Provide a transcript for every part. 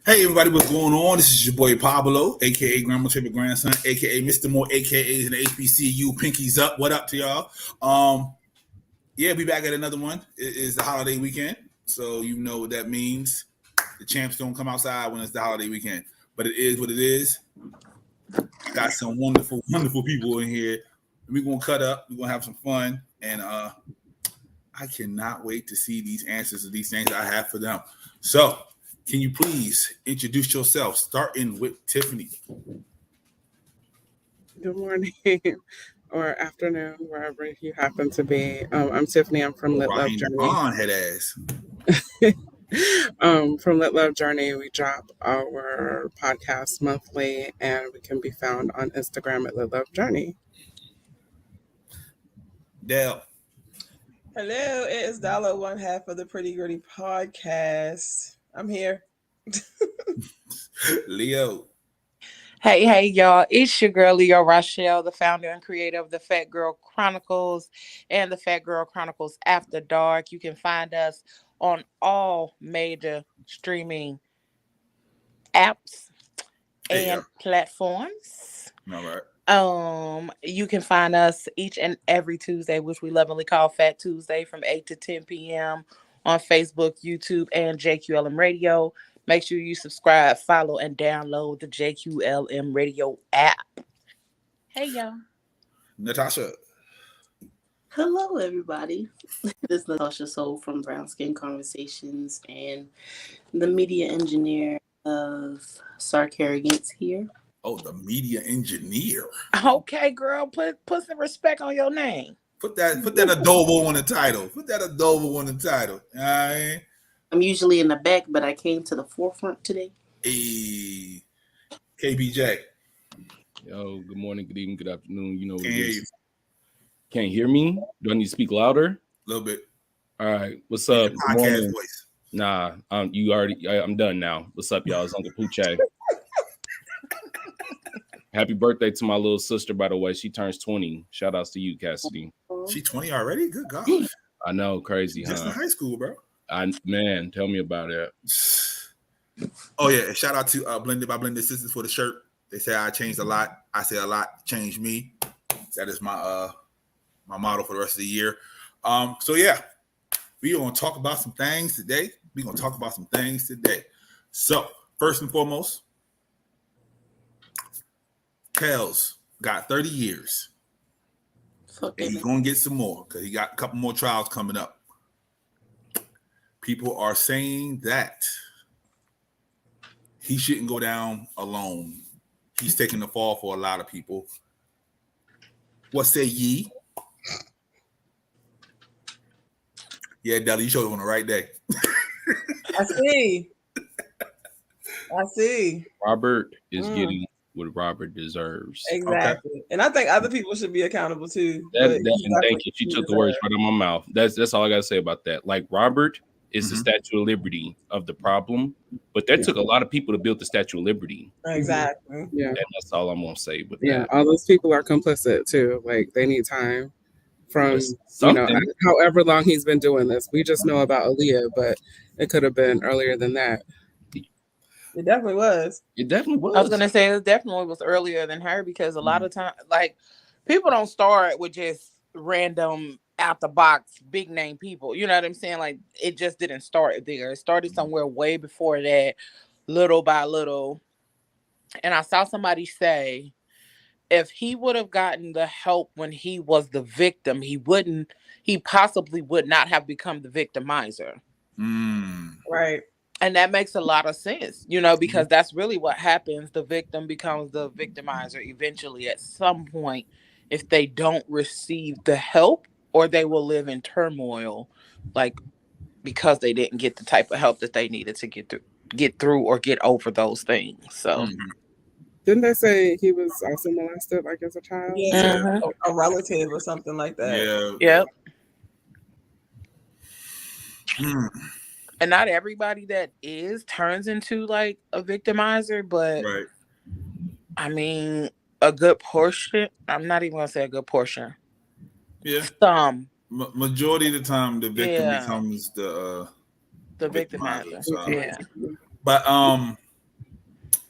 Hey everybody, what's going on? This is your boy Pablo, aka Grandma's favorite grandson, aka Mr. Moore, aka in the HBCU. Pinkies up. What up to y'all? Yeah, we back at another one. It is the holiday weekend, so you know what that means. The champs don't come outside when it's the holiday weekend, but it is what it is. Got some wonderful, wonderful people in here. We're gonna cut up. We're gonna have some fun, and I cannot wait to see these answers to these things I have for them. So. Can you please introduce yourself, starting with Tiffany? Good morning or afternoon, wherever you happen to be. I'm Tiffany. I'm from Lit Love Journey. Head ass. From Lit Love Journey, we drop our podcast monthly, and we can be found on Instagram at Lit Love Journey. Dale. Hello, it is Dala, one half of the Pretty Gritty podcast. I'm here. Leo. Hey, y'all. It's your girl, Leo Rochelle, the founder and creator of the Fat Girl Chronicles and the Fat Girl Chronicles After Dark. You can find us on all major streaming apps and platforms. All right. You can find us each and every Tuesday, which we lovingly call Fat Tuesday, from 8 to 10 p.m. on Facebook, YouTube, and JQLM Radio. Make sure you subscribe, follow, and download the JQLM Radio app. Hey, y'all. Natasha. Hello, everybody. This is Natasha Soul from Brown Skin Conversations and the media engineer of Sarcarrogance here. Oh, the media engineer. Okay, girl, put some respect on your name. Put that adobo on the title. Put that adobo on the title. All right. I'm usually in the back, but I came to the forefront today. Hey, KBJ. Yo, good morning, good evening, good afternoon. You know what Can't it hear is. you. Can't hear me? Do I need to speak louder? A little bit. All right. What's up? Good Podcast morning. voice. Nah, I'm done now. What's up, y'all? It's Uncle Poochie. Happy birthday to my little sister, by the way. She turns 20. Shout outs to you, Cassidy. She 20 already? Good God. I know, crazy, Just in high school, bro. Man, tell me about it. Oh, yeah. And shout out to Blended by Blended Sisters for the shirt. They say I changed a lot. I say a lot changed me. That is my my motto for the rest of the year. So, yeah. We're going to talk about some things today. So, first and foremost, Kels got 30 years. And he's going to get some more because he got a couple more trials coming up. People are saying that he shouldn't go down alone. He's taking the fall for a lot of people. What say ye? Yeah, Della, you showed it on the right day. I see. Robert is getting what Robert deserves. Exactly. Okay. And I think other people should be accountable too. Thank you. She took the words right out of my mouth. That's all I gotta say about that. Like, Robert is the Statue of Liberty of the problem, but that took a lot of people to build the Statue of Liberty. Exactly. Yeah. And that's all I'm gonna say with that. All those people are complicit too. Like, they need time from however long he's been doing this. We just know about Aaliyah, but it could have been earlier than that. It definitely was. I was gonna say it definitely was earlier than her, because a lot of time, like, people don't start with just random out the box big name people. You know what I'm saying? Like, it just didn't start there. It started somewhere way before that, little by little. And I saw somebody say, if he would have gotten the help when he was the victim, he possibly would not have become the victimizer. Right. And that makes a lot of sense, because that's really what happens. The victim becomes the victimizer eventually at some point if they don't receive the help, or they will live in turmoil, like, because they didn't get the type of help that they needed to get through or get over those things. So didn't they say he was also molested, like, as a child? Yeah, a relative or something like that. Yeah. Yep. And not everybody that turns into, like, a victimizer, but I mean, a good portion. I'm not even gonna say a good portion. Yeah. Some. Majority of the time, the victim becomes the victimizer. So. Yeah. But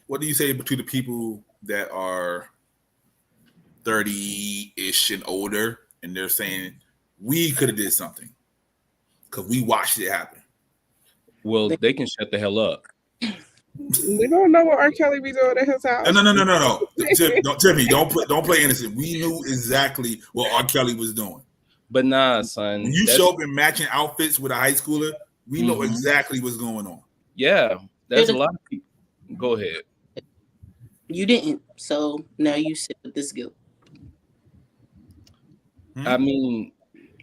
What do you say to the people that are 30-ish and older, and they're saying we could have did something because we watched it happen? Well, they can shut the hell up. We don't know what R. Kelly be doing at his house. No. Tiffany, don't play innocent. We knew exactly what R. Kelly was doing. But nah, son. When you show up in matching outfits with a high schooler, we know exactly what's going on. Yeah, there's a lot of people. Go ahead. You didn't, so now you sit with this guilt. I mean,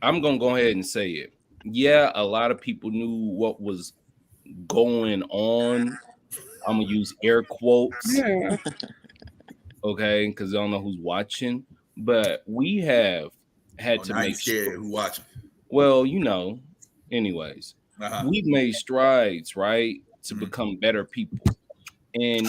I'm gonna go ahead and say it. Yeah, a lot of people knew what was going on. I'm gonna use air quotes. Yeah. Okay, because I don't know who's watching, but we have had to make sure who's watching. Well, anyways, we've made strides, right, to become better people. And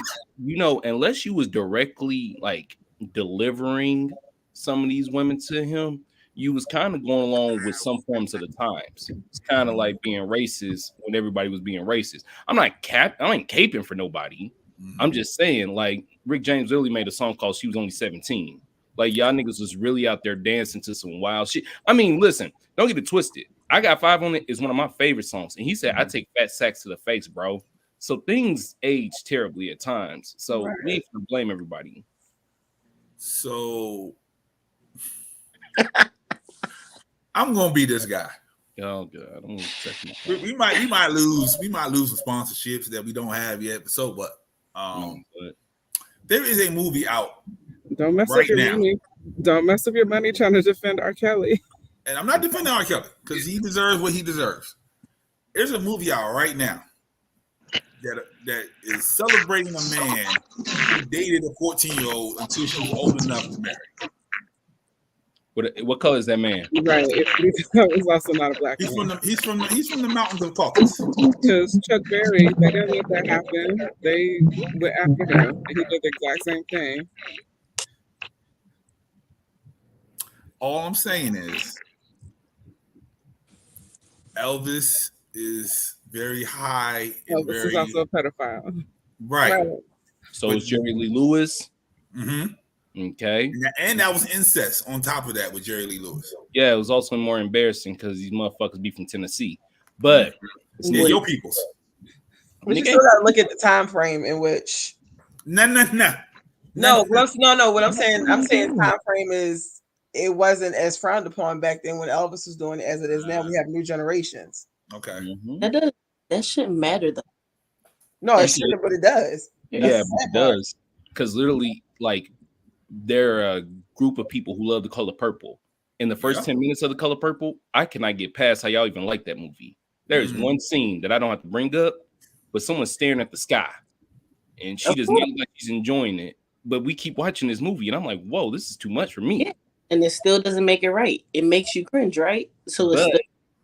unless you was directly like delivering some of these women to him, you was kind of going along with some forms of the times. It's kind of like being racist when everybody was being racist. I ain't caping for nobody. I'm just saying, like, Rick James literally made a song called She Was Only 17. Like, y'all niggas was really out there dancing to some wild shit. I mean, listen, don't get it twisted. I Got 5 on It is one of my favorite songs. And he said, I take fat sacks to the face, bro. So things age terribly at times. So we ain't gonna blame everybody. So I'm gonna be this guy. Oh god, I'm we might lose some sponsorships that we don't have yet. But so what? There is a movie out. Don't mess up your money. Don't mess up your money trying to defend R. Kelly. And I'm not defending R. Kelly because he deserves what he deserves. There's a movie out right now that is celebrating a man who dated a 14-year-old until she was old enough to marry. What color is that man? Right. He's also not a black man. He's from the mountains of Caucasus. Because Chuck Berry, they didn't let that happen. They went after him. He did the exact same thing. All I'm saying is Elvis is very high. Elvis is also a pedophile. Right. So is Jerry Lee Lewis. Mm-hmm. Okay. And that was incest on top of that with Jerry Lee Lewis. Yeah, it was also more embarrassing because these motherfuckers be from Tennessee. But your peoples. But you still gotta look at the time frame in which No. What I'm saying time frame is it wasn't as frowned upon back then when Elvis was doing it as it is now. We have new generations. Okay. That shouldn't matter though. No, it shouldn't, but it does. Yeah, but it does. Because literally, like, there are a group of people who love the color purple. In the first 10 minutes of The Color Purple, I cannot get past how y'all even like that movie. There is one scene that I don't have to bring up, but someone's staring at the sky. And she does not look like she's enjoying it. But we keep watching this movie, and I'm like, whoa, this is too much for me. Yeah. And it still doesn't make it right. It makes you cringe, right? So it's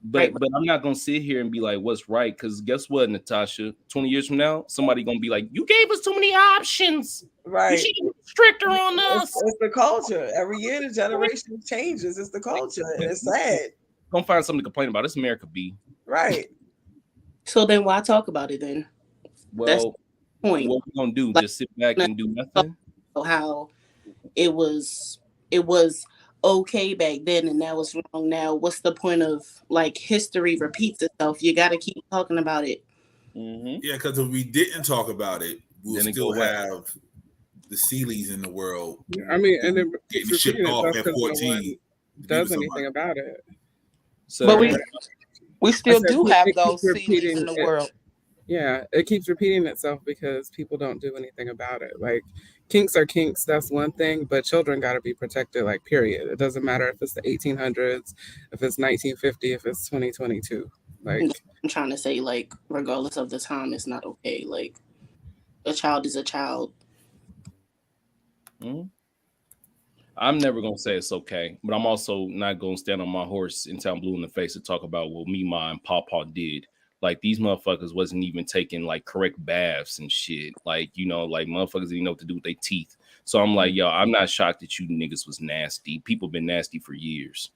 But I'm not gonna sit here and be like, what's right? Because guess what, Natasha? 20 years from now, somebody gonna be like, you gave us too many options. Right. You should be stricter on us. It's the culture. Every year the generation changes. It's the culture. And it's sad. Don't find something to complain about. It's America, B. Right. So then why talk about it then? Well, that's the point. What we gonna do? Just sit back and do nothing? How it was okay back then and now it's wrong now. What's the point of like history repeats itself? You got to keep talking about it. Yeah, because if we didn't talk about it, we'll still have the Seeleys in the world. I mean, and then getting shipped off at 14 does anything about it. So, but we still do have those Seeleys in the world. Yeah, it keeps repeating itself because people don't do anything about it. Like, kinks are kinks, that's one thing, but children got to be protected, like, period. It doesn't matter if it's the 1800s, if it's 1950, if it's 2022. Like, I'm trying to say, like, regardless of the time, it's not okay. Like, a child is a child. I'm never going to say it's okay, but I'm also not going to stand on my horse and tell blue in the face to talk about what me, Ma, and Pawpaw did. Like, these motherfuckers wasn't even taking, like, correct baths and shit. Like, you know, like, motherfuckers didn't know what to do with their teeth. So I'm like, yo, I'm not shocked that you niggas was nasty. People been nasty for years.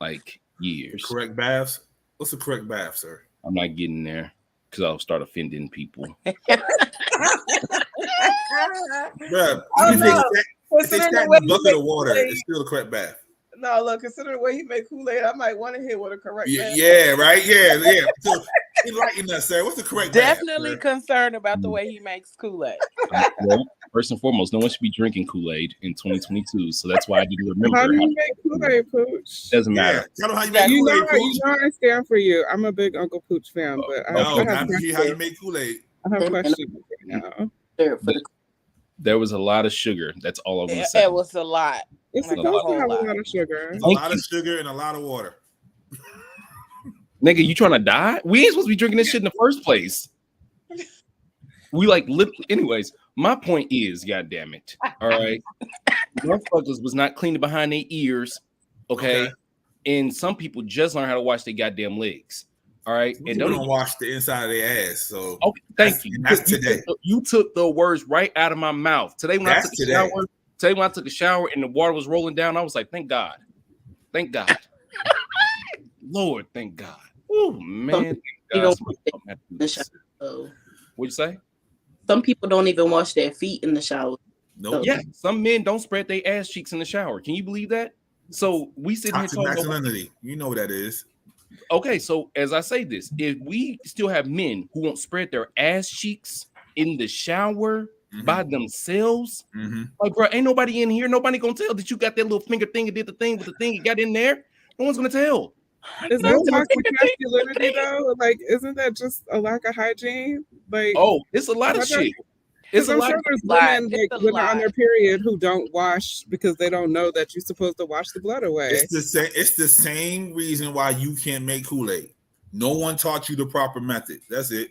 Like, years. Correct baths? What's the correct bath, sir? I'm not getting there because I'll start offending people. Bruh, Oh, even no. if they sat in a bucket of water, it's still a correct bath. No, look, considering the way he made Kool-Aid, I might want to hear what a correct bath. Yeah, right? Yeah. So enlighten us, sir. What's the correct Definitely bath, concerned about the way he makes Kool-Aid. Well, first and foremost, no one should be drinking Kool-Aid in 2022. So that's why I didn't remember. How do you make Kool-Aid, Pooch? Doesn't matter. Tell them how you make You Kool-Aid, know, Pooch. you know I stand for you. I'm a big Uncle Pooch fan, but I have see how you make Kool-Aid. I have questions right now. There was a lot of sugar. That's all I'm going to say. It was a lot. It's Like supposed to have lot. a lot of sugar. A lot of sugar and a lot of water. Nigga, you trying to die? We ain't supposed to be drinking this shit in the first place. We like anyways, my point is, goddamn it. All right. Motherfuckers was not cleaning behind their ears. Okay. And some people just learn how to wash their goddamn legs. All right. And don't wash the inside of their ass. So okay, thank you. That's today. You took the words right out of my mouth. Today when I took a shower and the water was rolling down, I was like, thank God. Thank God. Lord, thank God. Oh man. What'd you say? Some people don't even wash their feet in the shower. Nope. Yeah, some men don't spread their ass cheeks in the shower. Can you believe that? So we sit here talking masculinity. You know what that is. Okay, so as I say this, if we still have men who won't spread their ass cheeks in the shower by themselves, like, bro, ain't nobody in here. Nobody gonna tell that you got that little finger thing and did the thing with the thing you got in there. No one's gonna tell. Is that toxic masculinity though? Like, isn't that just a lack of hygiene? Like, oh, it's a lot of shit. It's a lot. There's women like women on their period who don't wash because they don't know that you're supposed to wash the blood away. It's the same reason why you can't make Kool-Aid. No one taught you the proper method. That's it.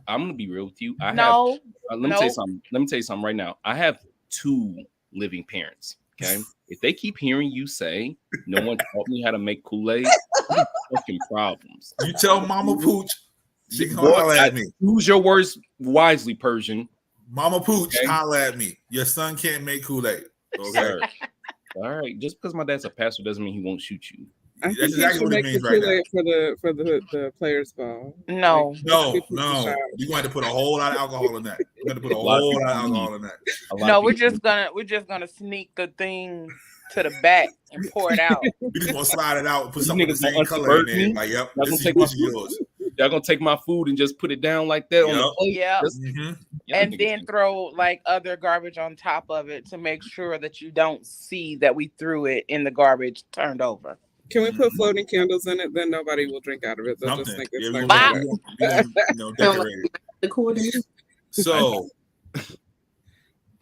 I'm gonna be real with you. Let me tell you something. Let me tell you something right now. I have 2 living parents. Okay. If they keep hearing you say no one taught me how to make Kool-Aid, fucking problems. You tell Mama Pooch, she can holler at me. Use your words wisely, Persian. Mama Pooch, holler at me. Your son can't make Kool-Aid. Okay. All right. Just because my dad's a pastor doesn't mean he won't shoot you. That's exactly what it means right now. For the players' ball. No. You're going to have to put a whole lot of alcohol in that. You're going to put a whole lot of alcohol in that. No, we're just gonna sneak the thing to the back and pour it out. We just want to slide it out and put something the same color in there. Like, yep, this is yours. Y'all gonna take my food and just put it down like that on the plate? Yeah. And then throw like other garbage on top of it to make sure that you don't see that we threw it in the garbage turned over. Can we put floating candles in it? Then nobody will drink out of it. They'll just think it's decorate. So,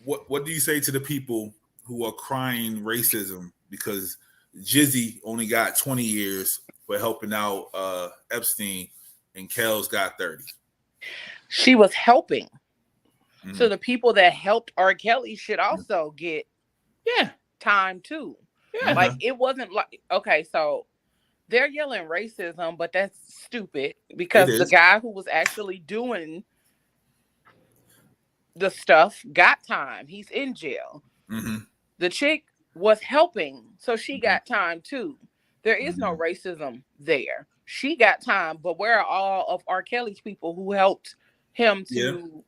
what do you say to the people who are crying racism because Jizzy only got 20 years for helping out Epstein and Kel's got 30? She was helping. So the people that helped R. Kelly should also get time too. Yeah. Like it wasn't like, okay, so they're yelling racism, but that's stupid because the guy who was actually doing the stuff got time. He's in jail. The chick was helping, so she got time too. There is no racism there. She got time, but where are all of R. Kelly's people who helped him to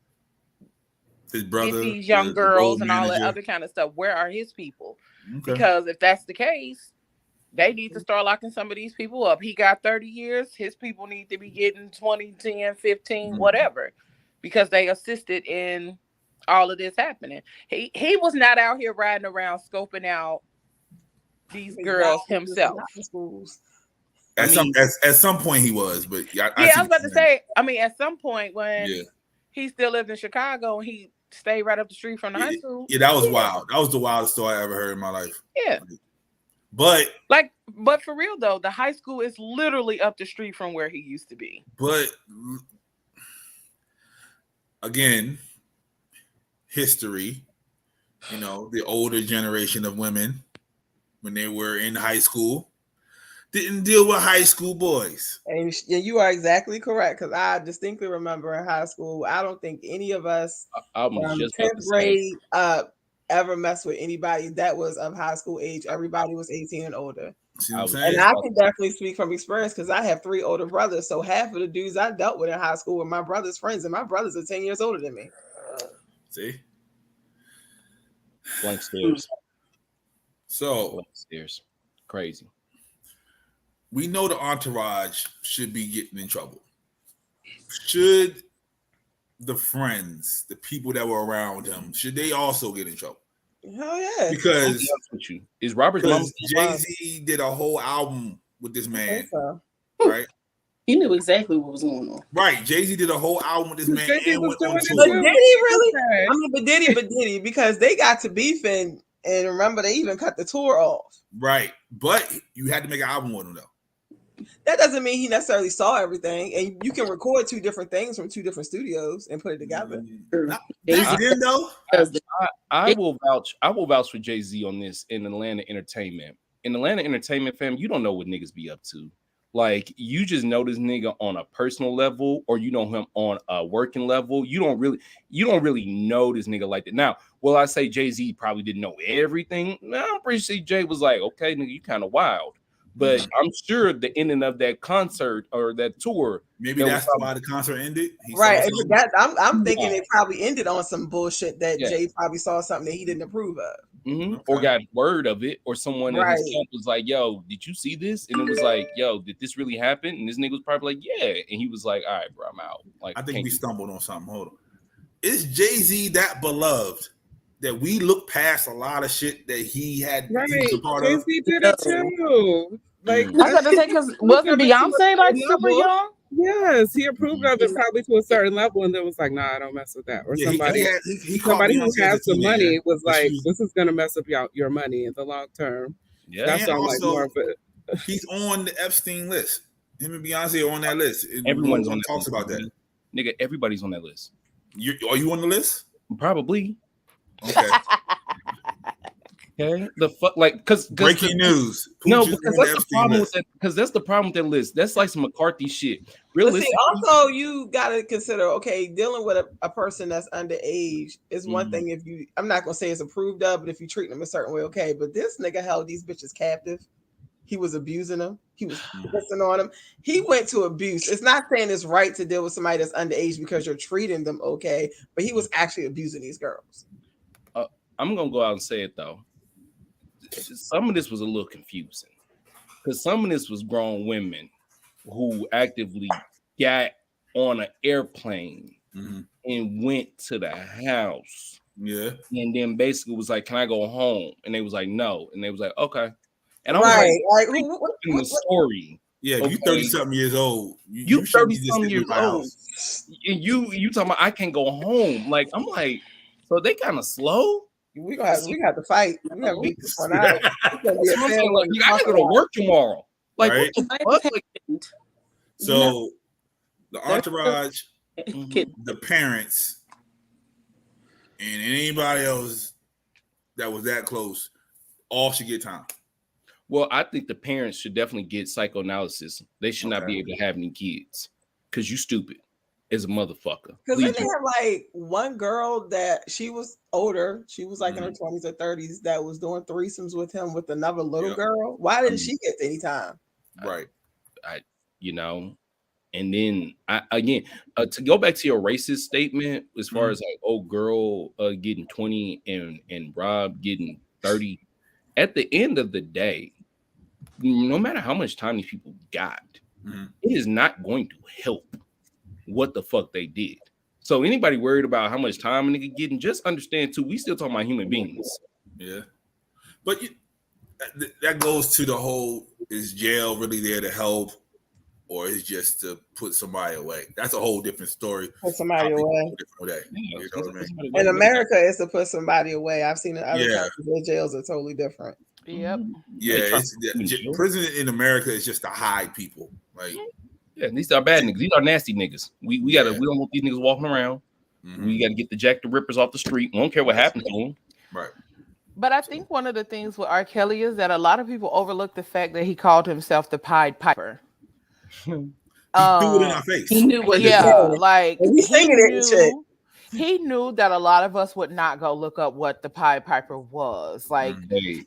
his brother, get these young girls and all that other kind of stuff? Where are his people? Because if that's the case, they need to start locking some of these people up. He got 30 years. His people need to be getting 20, 10, 15, whatever, because they assisted in all of this happening. He was not out here riding around scoping out these girls himself. At some point he was, but I was about to say, I mean, at some point when he still lived in Chicago and he stayed right up the street from the high school. Yeah, that was wild. That was the wildest story I ever heard in my life. Yeah. But for real though, the high school is literally up the street from where he used to be. But again, history, the older generation of women when they were in high school didn't deal with high school boys. And you are exactly correct, because I distinctly remember in high school, I don't think any of us from 10th grade ever messed with anybody that was of high school age. Everybody was 18 and older. And I can definitely speak from experience because I have 3 older brothers. So half of the dudes I dealt with in high school were my brother's friends, and my brothers are 10 years older than me. See? Blank stares. So blank stares. Crazy. We know the entourage should be getting in trouble. Should the friends, the people that were around him, should they also get in trouble? Hell yeah. Because is Robert's mom Jay-Z did a whole album with this man. So. Right? He knew exactly what was going on. Right. Jay-Z did a whole album with this man and went on tour. But did he really? I mean, but did he? Because they got to beefing, and remember, they even cut the tour off. Right. But you had to make an album with him, though. That doesn't mean he necessarily saw everything, and you can record two different things from two different studios and put it together. I will vouch for Jay-Z on this in Atlanta entertainment. In Atlanta entertainment, fam, you don't know what niggas be up to. Like, you just know this nigga on a personal level, or you know him on a working level. You don't really know this nigga like that. Now, will I say Jay-Z probably didn't know everything? No, I'm pretty sure Jay was like, okay, nigga, you kind of wild. But I'm sure the ending of that concert or that tour, maybe that's why the concert ended. Right. I'm thinking it probably ended on some bullshit that Jay probably saw something that he didn't approve of. Mm-hmm. Okay. Or got word of it, or someone in his camp was like, yo, did you see this? And it was like, yo, did this really happen? And this nigga was probably like, yeah. And he was like, all right, bro, I'm out. Like, I think we stumbled on something. Hold on. Is Jay-Z that beloved that we look past a lot of shit that he had? Right. He was a part Jay-Z did it too. Like, I got to say, because wasn't Beyonce like super young? Yes, he approved of it probably to a certain level, and then was like, "Nah, I don't mess with that." Or somebody who has the money was like, "This is gonna mess up your money in the long term." Yeah, that's like more of it. He's on the Epstein list. Him and Beyonce are on that list. Everyone's on talks about that. Nigga, everybody's on that list. Are you on the list? Probably. Okay. Okay. The fuck, like, because breaking news. No, because that's the problem with that. Because that's the problem with that list. That's like some McCarthy shit. Realistically, also you got to consider, okay, dealing with a person that's underage is one thing. If you, I'm not gonna say it's approved of, but if you treat them a certain way, okay. But this nigga held these bitches captive. He was abusing them. He was pissing on them. He went to abuse. It's not saying it's right to deal with somebody that's underage because you're treating them okay, but he was actually abusing these girls. I'm gonna go out and say it though. Some of this was a little confusing because some of this was grown women who actively got on an airplane and went to the house. Yeah. And then basically was like, can I go home? And they was like, no. And they was like, okay. And I was like in the story. Yeah, okay. You 30-something years old. You 30-something years old. And you talking about I can't go home. Like, I'm like, so they kind of slow. We have to fight. We have to beat this one out. I gotta go to work tomorrow. Like, right? What the fuck? So the entourage, the parents, and anybody else that was that close, all should get time. Well, I think the parents should definitely get psychoanalysis. They should not be able to have any kids because you stupid as a motherfucker. Because then they have like one girl that she was older. She was like in her 20s or 30s that was doing threesomes with him with another little girl. Why didn't she get any time? Right. And then to go back to your racist statement as far as like old girl getting 20 and Rob getting 30. At the end of the day, no matter how much time these people got, it is not going to help what the fuck they did. So anybody worried about how much time a nigga getting, just understand too, we still talking about human beings. Yeah. But that goes to the whole, is jail really there to help or is just to put somebody away? That's a whole different story. Put somebody away. You know what I mean? In America, it's to put somebody away. I've seen it other countries where jails are totally different. Yep. Yeah, prison in America is just to hide people. Like, yeah, these are bad niggas. These are nasty niggas. We don't want these niggas walking around. We got to get the Jack the Rippers off the street. We don't care what happened to them. Right. But I think one of the things with R. Kelly is that a lot of people overlook the fact that he called himself the Pied Piper. He threw it in our face. He knew what like he's singing it and shit. He knew that a lot of us would not go look up what the Pied Piper was. Like,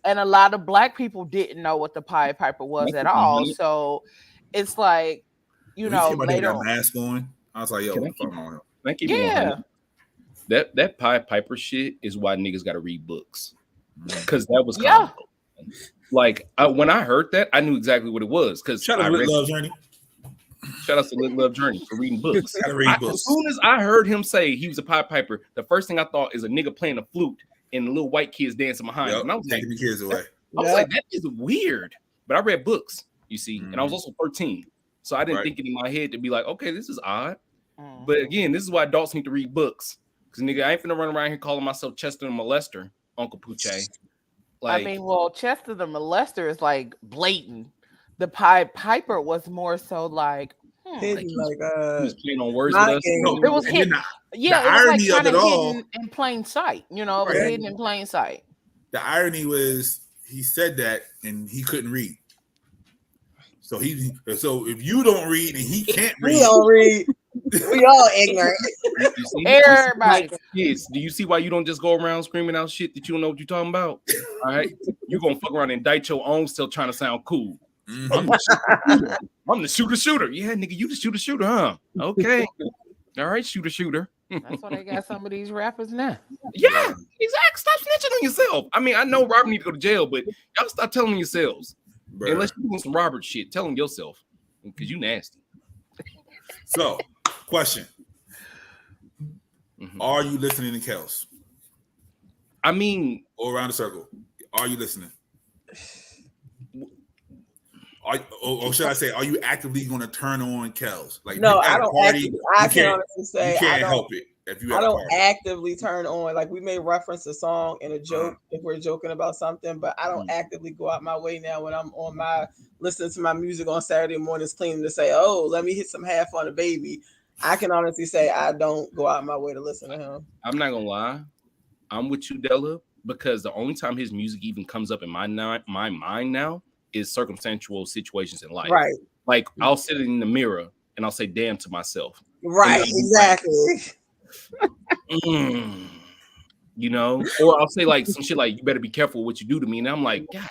and a lot of Black people didn't know what the Pied Piper was at all. So it's like, you know, later on. Mask on. I was like, yo, what the fuck on him? Yeah. That Pied Piper shit is why niggas got to read books, because that was kind of like when I heard that, I knew exactly what it was. Because shout out to Lit Love Journey. Shout out to Lit Love Journey for reading books. Books. As soon as I heard him say he was a Pied Piper, the first thing I thought is a nigga playing a flute and the little white kids dancing behind him. And I was taking the kids away. I was like, that is weird. But I read books, you see, and I was also 13. So I didn't think it in my head to be like, okay, this is odd. But again, this is why adults need to read books. Because nigga, I ain't finna run around here calling myself Chester the Molester, Uncle Poochie. Like, I mean, well, Chester the Molester is like blatant. The Pied Piper was more so like, hidden, he was playing on words with us. No, it was hidden. The irony it was like of it all, hidden in plain sight. You know, it was hidden in plain sight. The irony was he said that and he couldn't read. So if you don't read and he can't read, we don't read. We all ignorant. Everybody. Kids, do you see why you don't just go around screaming out shit that you don't know what you're talking about? All right, you're gonna fuck around and indict your own still trying to sound cool. I'm the shooter. Yeah, nigga, you the shooter, huh? Okay. All right, shooter. That's why they got some of these rappers now. Yeah, exactly. Stop snitching on yourself. I mean, I know Robert need to go to jail, but y'all stop telling yourselves. Bruh. Unless you're doing some Robert shit, tell them yourself. Because you nasty. So, question. Are you listening to Kels? I mean, or around the circle. Are you listening? Or should I say, are you actively going to turn on Kels? Like, no, I don't. I can honestly say you can't help it. If you I don't actively turn on. Like, we may reference a song in a joke if we're joking about something, but I don't actively go out my way now when I'm on listening to my music on Saturday mornings cleaning to say, oh, let me hit some Half on a Baby. I can honestly say I don't go out my way to listen to him. I'm not gonna lie, I'm with you, Della, because the only time his music even comes up in my mind now is circumstantial situations in life. Right. Like, I'll sit in the mirror and I'll say damn to myself. Right, exactly. You know, or I'll say like some shit like, you better be careful what you do to me, and I'm like, God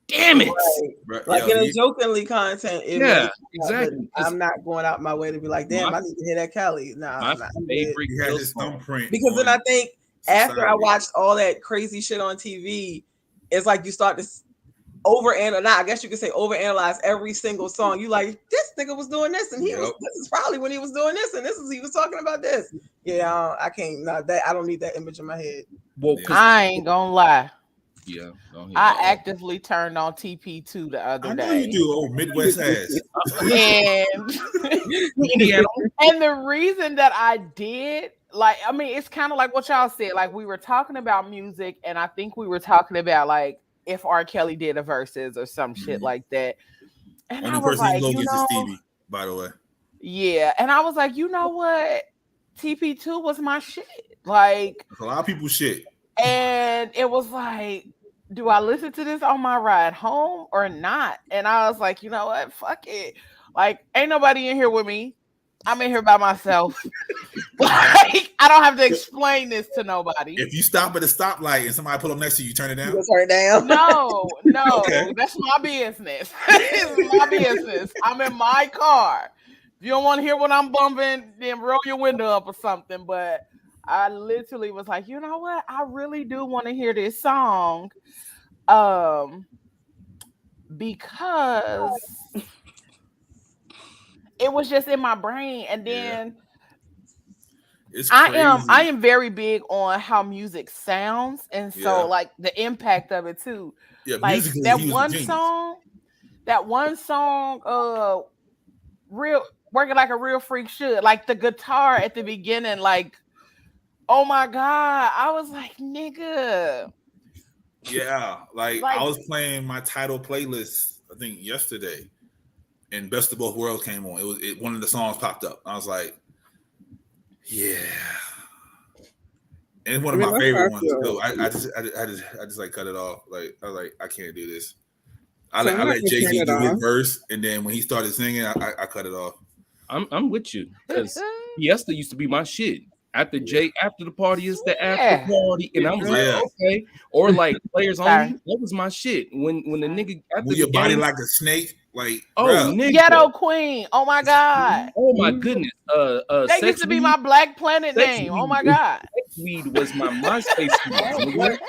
damn it. Right. Like in a jokingly content, exactly. I'm not going out my way to be like, damn, I need to hear that Kelly. Nah, my favorite because then I think after I watched all that crazy shit on TV, it's like you start to overanalyze. I guess you could say overanalyze every single song. You like, this nigga was doing this, and this is probably when he was doing this, and he was talking about this. Yeah, I can't. I don't need that image in my head. Well, I ain't gonna lie. Yeah, I actively turned on TP2 the other day. I know you do. Oh, Midwest ass. And the reason that I did, like, I mean, it's kind of like what y'all said. Like, we were talking about music, and I think we were talking about like if R. Kelly did a verses or some shit like that. And only I was person like, you know, is Stevie, by the way. Yeah, and I was like, you know what? TP2 was my shit. Like, a lot of people shit. And it was like, do I listen to this on my ride home or not? And I was like, you know what? Fuck it. Like, ain't nobody in here with me. I'm in here by myself. Like, I don't have to explain this to nobody. If you stop at a stoplight and somebody pull up next to you, you turn it down? You turn it down? No. Okay. That's my business. It's my business. I'm in my car. If you don't want to hear what I'm bumping, then roll your window up or something. But I literally was like, you know what? I really do want to hear this song. Because it was just in my brain. And then I am very big on how music sounds. And so like the impact of it too. Yeah, like that one song, real working like a real freak should. Like the guitar at the beginning, like, oh my God. I was like, nigga. Yeah, like I was playing my title playlist, I think yesterday, and Best of Both Worlds came on. One of the songs popped up. I was like, yeah. And it's one of my favorite ones. So I just like cut it off. Like I was like, I can't do this. I let Jay-Z do his verse, and then when he started singing, I cut it off. I'm with you, because Fiesta used to be my shit. After the party is the after party, and I was like, okay. Or like Players Only, that was my shit. When the nigga move your body like a snake, Like, nigga. Ghetto Queen. Oh my God. Oh my goodness. That used to be my Black Planet name. Oh my God. Weed was my MySpace nigga.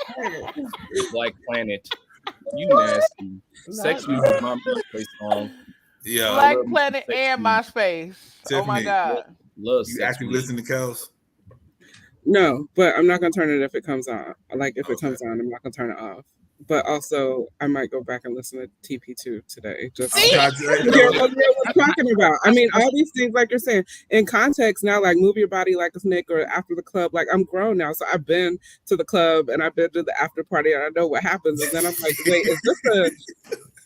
Black Planet. You nasty. Sex Weed was my MySpace song. Yeah. Black Planet and MySpace. Oh my God. Love you actually listen to Kels? No, but I'm not gonna turn it if it comes on. Like if it comes on, I'm not gonna turn it off. But also, I might go back and listen to TP2 today. Just to hear what we're talking about. I mean, all these things, like you're saying, in context now, like Move Your Body Like It's Nick or After the Club. Like I'm grown now, so I've been to the club and I've been to the after party, and I know what happens. And then I'm like, wait,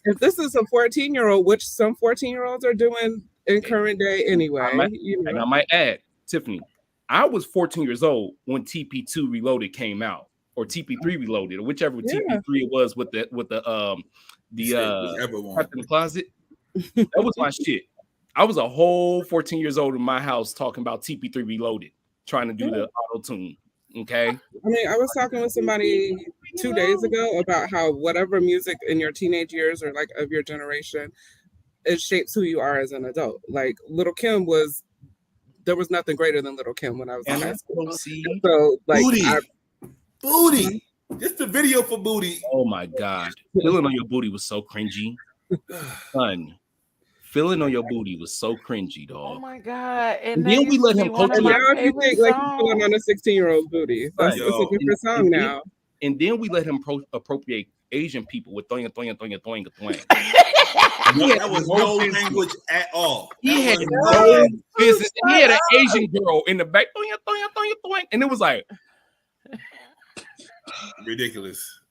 if this is a 14-year-old, which some 14-year-olds are doing in current day anyway. And I might add, Tiffany, I was 14 years old when TP2 Reloaded came out, or TP3 Reloaded, or whichever TP3 it was with the Trap in the Closet. That was my shit. I was a whole 14 years old in my house talking about TP3 Reloaded, trying to do the auto tune. Okay. I mean, I was talking with somebody 2 days ago about how whatever music in your teenage years or like of your generation, it shapes who you are as an adult. Like Little Kim there was nothing greater than Little Kim when I was in high school. So like Booty. Just the video for Booty. Oh my God. Feeling on Your Booty was so cringy. Son. Feeling on Your Booty was so cringy, dog. Oh my God. And then we let him coach. And now if you think like he's feeling on a 16-year-old booty, it's a different song now. And then we let him appropriate Asian people with thoing. That was no language at all. He had no business. He had an Asian girl in the back, and it was like ridiculous.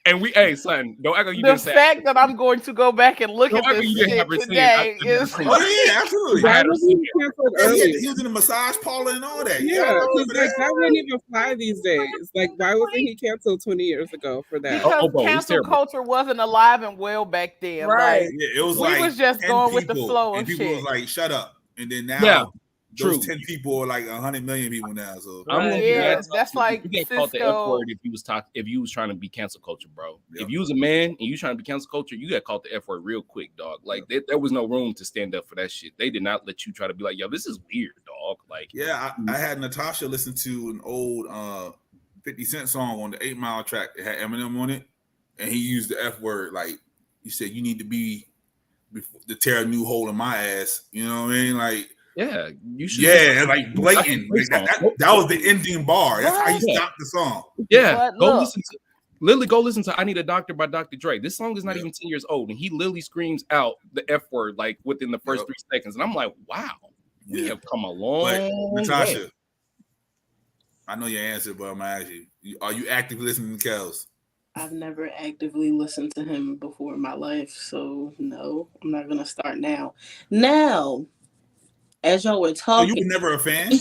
And hey, son, don't act like you didn't say. The fact that I'm going to go back and look at this shit today is. Oh yeah, absolutely. He was in the massage parlor and all that. Yeah, because like that wouldn't even fly these days. Like, why wasn't he canceled 20 years ago for that? Because cancel culture wasn't alive and well back then. Right. Like, yeah, it was we was just going with the flow and of people shit. was like, "Shut up," and then now. Those 10 people are like 100 million people now. So that's like you get called the F word if you was trying to be cancel culture, bro. Yep. If you was a man and you trying to be cancel culture, you got called the F word real quick, dog. Like there was no room to stand up for that shit. They did not let you try to be like, yo, this is weird, dog. Like I had Natasha listen to an old 50 Cent song on the 8 Mile track. It had Eminem on it, and he used the F word. Like he said, you need to be to tear a new hole in my ass. You know what I mean? Like. Yeah, you should. Yeah, like blatant. Like that was the ending bar. That's how you stopped the song. Yeah, go listen to "I Need a Doctor" by Dr. Dre. This song is not even 10 years old, and he literally screams out the F word like within the first 3 seconds. And I'm like, wow, we have come a long way. Natasha, I know your answer, but I'm gonna ask you: are you actively listening to Kels? I've never actively listened to him before in my life, so no, I'm not gonna start now. Now. As y'all were talking, you were never a fan?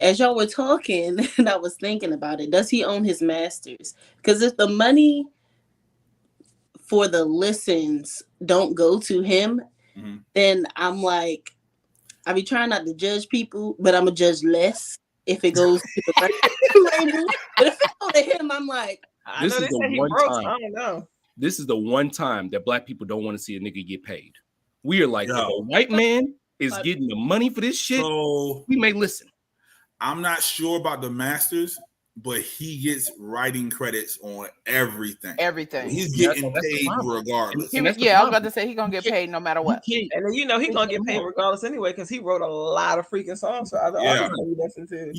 As y'all were talking, and I was thinking about it, does he own his masters? Because if the money for the listens don't go to him, then I'm like, I be trying not to judge people, but I'm going to judge less if it goes to the label. But if it goes to him, I'm like, this is the one time that black people don't want to see a nigga get paid. We are like, a white man is getting the money for this shit, so we may listen. I'm not sure about the masters, but he gets writing credits on everything. He's getting paid regardless. I was about to say he's gonna get paid no matter what. And then he's gonna get paid regardless anyway, because he wrote a lot of freaking songs for other artists that we listen to.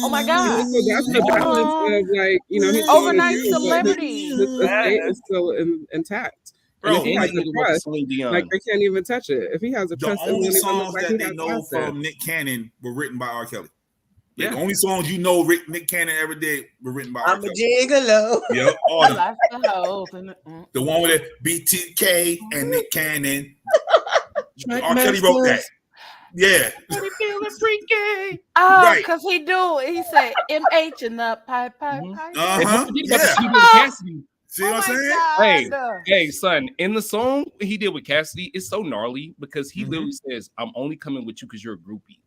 Oh my God! So that's the balance of like his overnight celebrity. His estate is still intact. Bro, if he has a trust, like they can't even touch it. If he has a trust, the only songs that they know from Nick Cannon were written by R. Kelly. The only songs Nick Cannon ever did were written by R. Kelly. I'm a gigolo. Yep, all them. The one with it, BTK and Nick Cannon. R. Kelly wrote that. Yeah. Feeling freaky. Oh, because he say MH in the pipe. See what I'm saying? Hey, son, in the song he did with Cassidy, it's so gnarly because he literally says, I'm only coming with you because you're a groupie.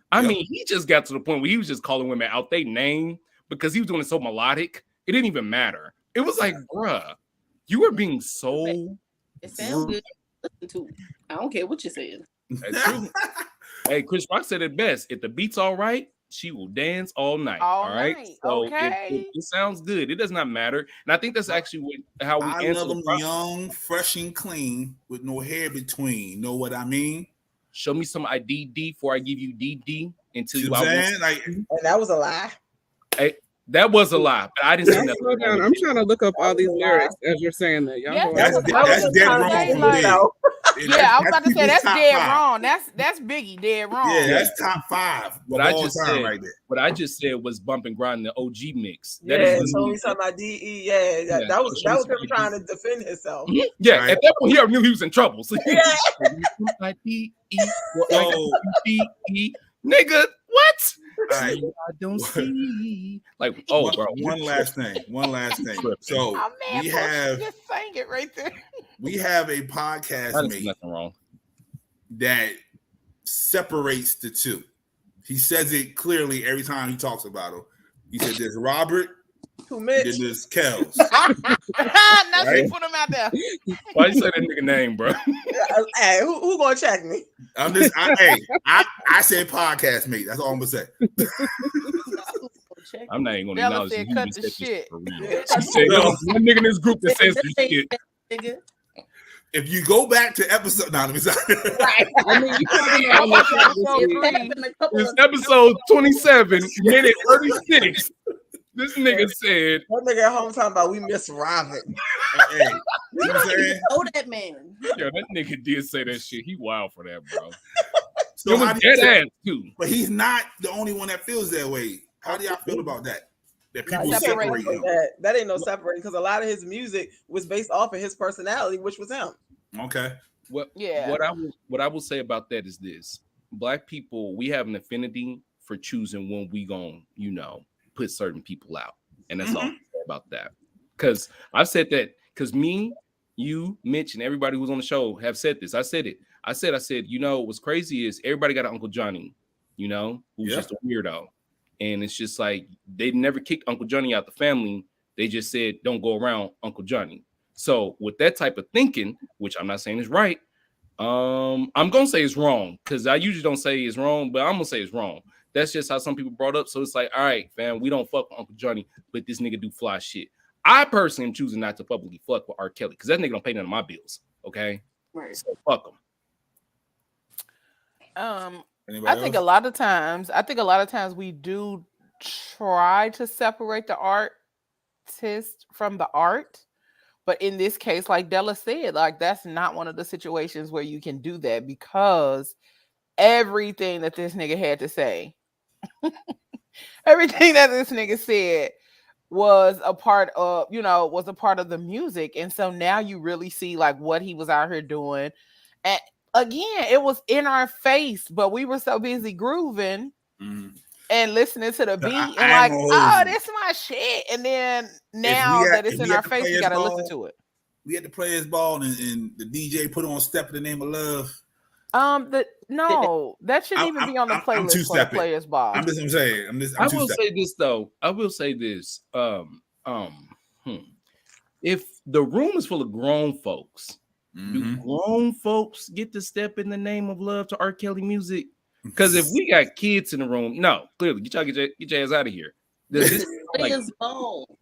I mean, he just got to the point where he was just calling women out their name because he was doing it so melodic. It didn't even matter. It was like, bruh, you were being so It sounds good. Listen to it. I don't care what you're saying. That's true. Hey, Chris Rock said it best. If the beat's all right, she will dance all night. All right. Night. So okay. it sounds good. It does not matter. And I think that's actually how we answer. I love them young, fresh, and clean with no hair between. Know what I mean? Show me some IDD before I give you DD until you. And that was a lie. Hey, that was a lie, but I didn't say that. Slow down. I'm trying to look up all these lyrics as you're saying that. Y'all that's dead wrong. Yeah, I was about to say that's dead wrong. That's Biggie dead wrong. Yeah, that's top 5. What I just said right there. What I just said was bump and grind the OG mix. That is told me something about DE. Yeah, that was him trying to defend himself. Yeah, right. At that point, he knew he was in trouble. So nigga, what? Right. I don't see. Like, oh, bro. One last thing. So we have just saying it right there. We have a podcast mate nothing wrong that separates the two. He says it clearly every time he talks about him. He said, "There's Robert, and then there's Kels." Now she put him out there. Why you say that nigga name, bro? Hey, who gonna check me? I said podcast mate. That's all I'm gonna say. I'm not even gonna acknowledge you. Cut the shit. She said, one nigga in this group that says this shit. If you go back to episode, let me say. Right. I mean, it's episode 27, minute 36. This nigga said, "That nigga at home talking about we miss Robin." Hey, you know what I'm saying? Oh, that man. Yeah, that nigga did say that shit. He wild for that, bro. So it was dead ass too. But he's not the only one that feels that way. How do y'all feel about that? That people separate him. That ain't no separating because a lot of his music was based off of his personality, which was him. Okay. What I will say about that is this: Black people, we have an affinity for choosing when we gon', put certain people out, and that's all I say about that. Because I've said that. Because me, you, Mitch, and everybody who's on the show have said this. I said it. I said, what's crazy is everybody got an Uncle Johnny, who's just a weirdo. And it's just like they never kicked Uncle Johnny out the family. They just said, don't go around Uncle Johnny. So with that type of thinking, which I'm not saying is right, I'm going to say it's wrong because I usually don't say it's wrong, but I'm going to say it's wrong. That's just how some people brought up. So it's like, all right, fam, we don't fuck with Uncle Johnny, but this nigga do fly shit. I personally am choosing not to publicly fuck with R. Kelly because that nigga don't pay none of my bills. Okay? Right. So fuck him. Anybody I think a lot of times we do try to separate the artist from the art, but in this case, like Della said, like that's not one of the situations where you can do that because everything that this nigga had to say, everything that this nigga said was a part of the music, and so now you really see like what he was out here doing, and again, it was in our face, but we were so busy grooving and listening to the beat and like, oh, this is my shit. And then now that it's in our face, we gotta listen to it. We had the players ball and the DJ put on "Step in the Name of Love." That shouldn't even be on the playlist for the players ball. I'm just saying. I will say this though. I will say this. If the room is full of grown folks. Do grown folks get to step in the name of love to R. Kelly music? Because if we got kids in the room, no, clearly get your ass out of here. This players ball.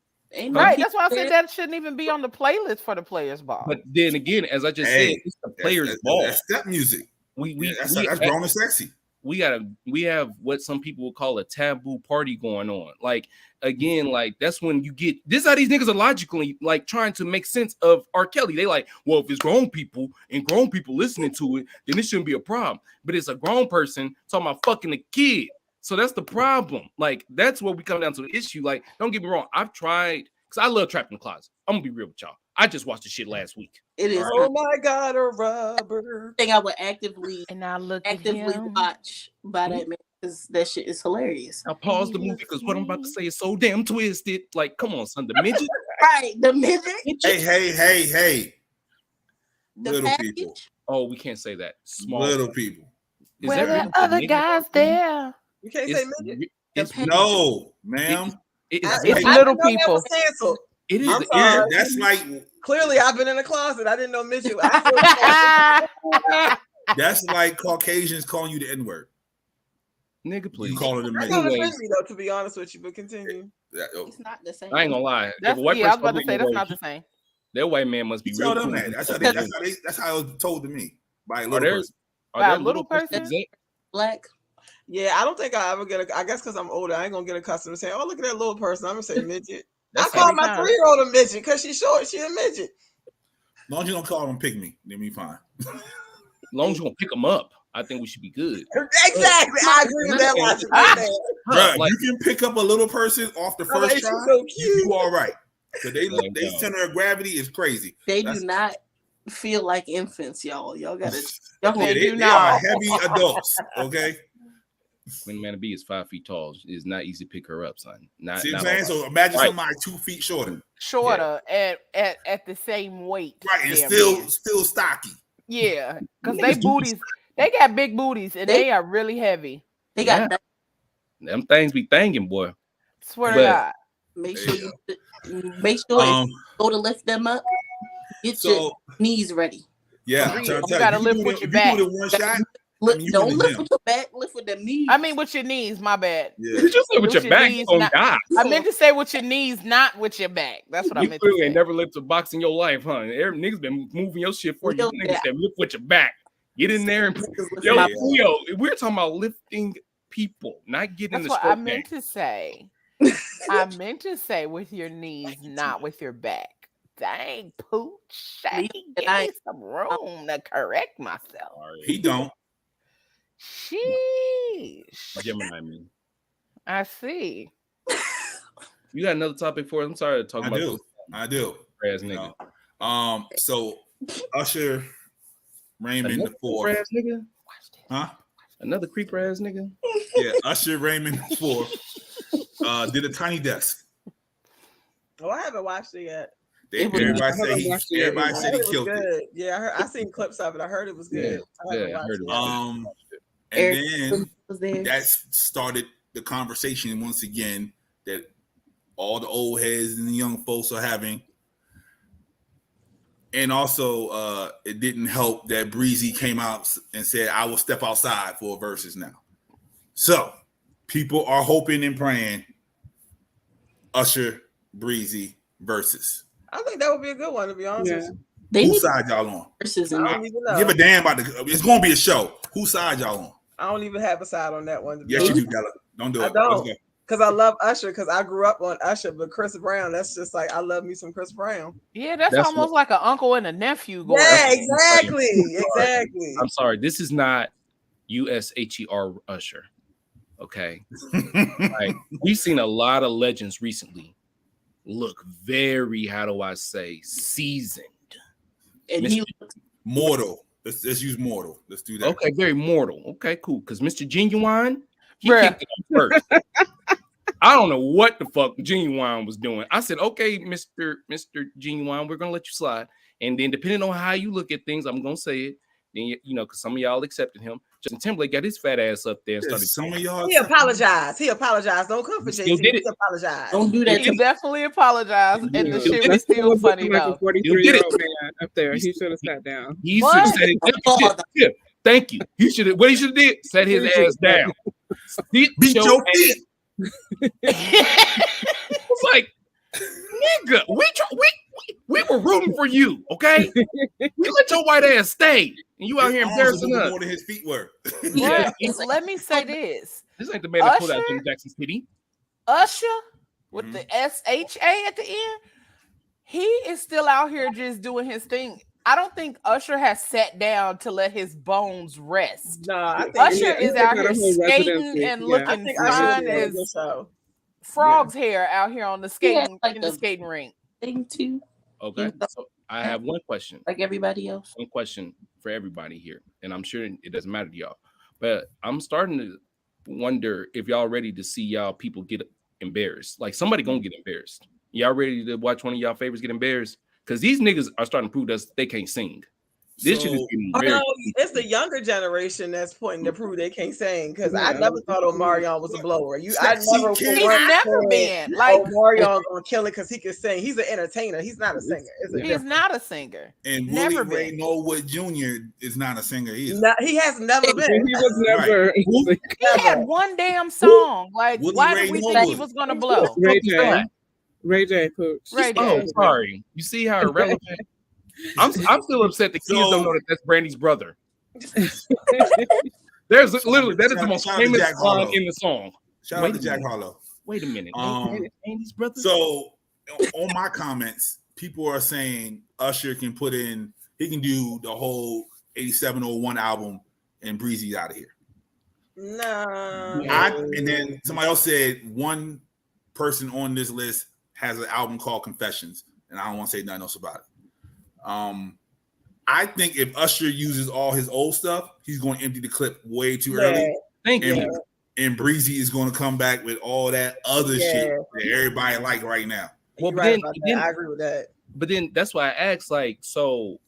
Right, that's why I said that shouldn't even be on the playlist for the players ball. But then again, as I just said, it's the players ball. That's step music. That's grown and sexy. We have what some people would call a taboo party going on. Like again, like that's when you get this. How these niggas are logically like trying to make sense of R. Kelly. They like, well, if it's grown people and grown people listening to it, then it shouldn't be a problem. But it's a grown person talking about fucking a kid. So that's the problem. Like that's where we come down to the issue. Like, don't get me wrong. I've tried because I love Trapped in the Closet. I'm gonna be real with y'all. I just watched the shit last week. It is. Oh my God, a rubber. Thing I would actively watch by that man because that shit is hilarious. Now pause the movie because what I'm about to say is so damn twisted. Like, come on, son, the midget. Right, the midget. Hey. The little package? people. Oh, we can't say that. Small little people. Where the other guys there? You can't say midget. No, ma'am. It's little people. It is. Yeah, that's like clearly I've been in the closet. I didn't know midget. That's like Caucasians calling you the N-word. Nigga, please. You calling them midget. That don't offend me though, to be honest with you. But continue. It's not the same. I ain't gonna lie. I was about to say that's not the same. That white man must be real cool. That's how it was told to me by a little person. Are there little person? Black. Yeah, I don't think I ever get I guess because I'm older, I ain't gonna get accustomed to saying, "Oh, look at that little person." I'm gonna say midget. I call my 3-year-old a midget because she's short. She a midget. As long as you don't call them pygmy, then we fine. As long as you don't pick them up, I think we should be good. Exactly, I agree with that logic. Bro, you can pick up a little person off the first try. So cute. You all right? So they center of gravity is crazy. They do not feel like infants, y'all. Y'all gotta. They are heavy adults. Okay. When Amanda B is 5 feet tall, it's not easy to pick her up, son. See what I'm saying? So imagine somebody 2 feet shorter. At the same weight. Right, and still stocky. Yeah, because they got big booties and they are really heavy. They got them things be thinking, boy. Swear to God. Make sure you go to lift them up. Get your knees ready. Yeah, you gotta lift with your back. You do one shot. Don't lift with your back, lift with them knees. I mean with your knees, my bad. Yeah. You just say with your back, you gonna die. I meant to say with your knees, not with your back. That's what I meant to say. You ain't never lifted a box in your life, huh? Every niggas been moving your shit for you. Niggas said lift with your back. Get in there and yo, we're talking about lifting people, not getting That's what I meant to say. I meant to say with your knees, not with your back. Dang, Pooch. Give me some room to correct myself. He don't. Sheesh. Gemini me. I see. You got another topic for us? I'm sorry to talk about this. I do. Ass nigga. So Usher Raymond the fourth. Ass nigga? Huh? Another creeper ass nigga? Yeah, Usher Raymond the fourth did a Tiny Desk. Oh, I haven't watched it yet. Everybody said he killed it. Yeah, I seen clips of it. I heard it was good. Yeah, I heard it. And then that started the conversation once again that all the old heads and the young folks are having. And also, it didn't help that Breezy came out and said, "I will step outside for a versus now." So people are hoping and praying Usher Breezy versus. I think that would be a good one, to be honest with you. Whose side y'all on? I don't even know. Give a damn about it's going to be a show. Whose side y'all on? I don't even have a side on that one. Yes, you do, Della. Don't do it. I don't. Because I love Usher, because I grew up on Usher, but Chris Brown, that's just like, I love me some Chris Brown. Yeah, that's almost like an uncle and a nephew going. Yeah, exactly. I'm sorry. This is not USHER Usher. Okay. Like, we've seen a lot of legends recently look very, how do I say, seasoned. And he mortal. Let's use mortal. Let's do that. Okay, very mortal. Okay, cool. Because Mr. Genuine, he kicked it first. I don't know what the fuck Genuine was doing. I said, okay, Mr. Genuine, we're gonna let you slide. And then depending on how you look at things, I'm gonna say it. Then you know, because some of y'all accepted him. Justin Timberlake got his fat ass up there and started. Some of y'all. He apologized. Don't come for Jay-Z. He apologized. Don't do that. He definitely apologized, and the shit was still funny though. 43-year-old man up there. He should have sat down. He should have said it. Thank you. He should have. What he should have did? Sat his ass down. Beat your feet. It's like, nigga, we were rooting for you, okay? We let your white ass stay, and you out here embarrassing us. More than his feet were. Yeah, let me say this. This ain't the man that pulled out Jim Jackson's pity. Usher with the SHA at the end, he is still out here just doing his thing. I don't think Usher has sat down to let his bones rest. No, I think Usher is out here skating and looking fine as frog's hair out here on the skating in the skating rink. Thing too. Okay, so I have one question. Like everybody else. One question for everybody here, and I'm sure it doesn't matter to y'all, but I'm starting to wonder if y'all ready to see y'all people get embarrassed. Like somebody gonna get embarrassed. Y'all ready to watch one of y'all favorites get embarrassed? Because these niggas are starting to prove us they can't sing. This shit is getting very. It's the younger generation that's pointing to prove they can't sing. Because I never thought Omarion was a blower. He's never been like Omarion gonna kill it because he can sing. He's an entertainer. He's not a singer. He's not a singer. And never Willie Ray Norwood Jr. is not a singer either. He has never been. He was never. Right. He had one damn song. Like, Willie why Ray did we Norwood. think he was gonna blow? Ray J. Pooch. Ray J. Oh, sorry. You see how irrelevant? I'm still upset the kids don't know that that's Brandy's brother. There's literally that is the most famous line in the song. Shout out to Jack Harlow. Wait a minute. Brandy's brother. So on my comments, people are saying Usher can put in, he can do the whole 8701 album and Breezy's out of here. No. And then somebody else said one person on this list has an album called Confessions, and I don't want to say nothing else about it. I think if Usher uses all his old stuff, he's going to empty the clip way too early. Thank you. And Breezy is going to come back with all that other shit that everybody like right now. Well, then I agree with that. But then that's why I asked, like, so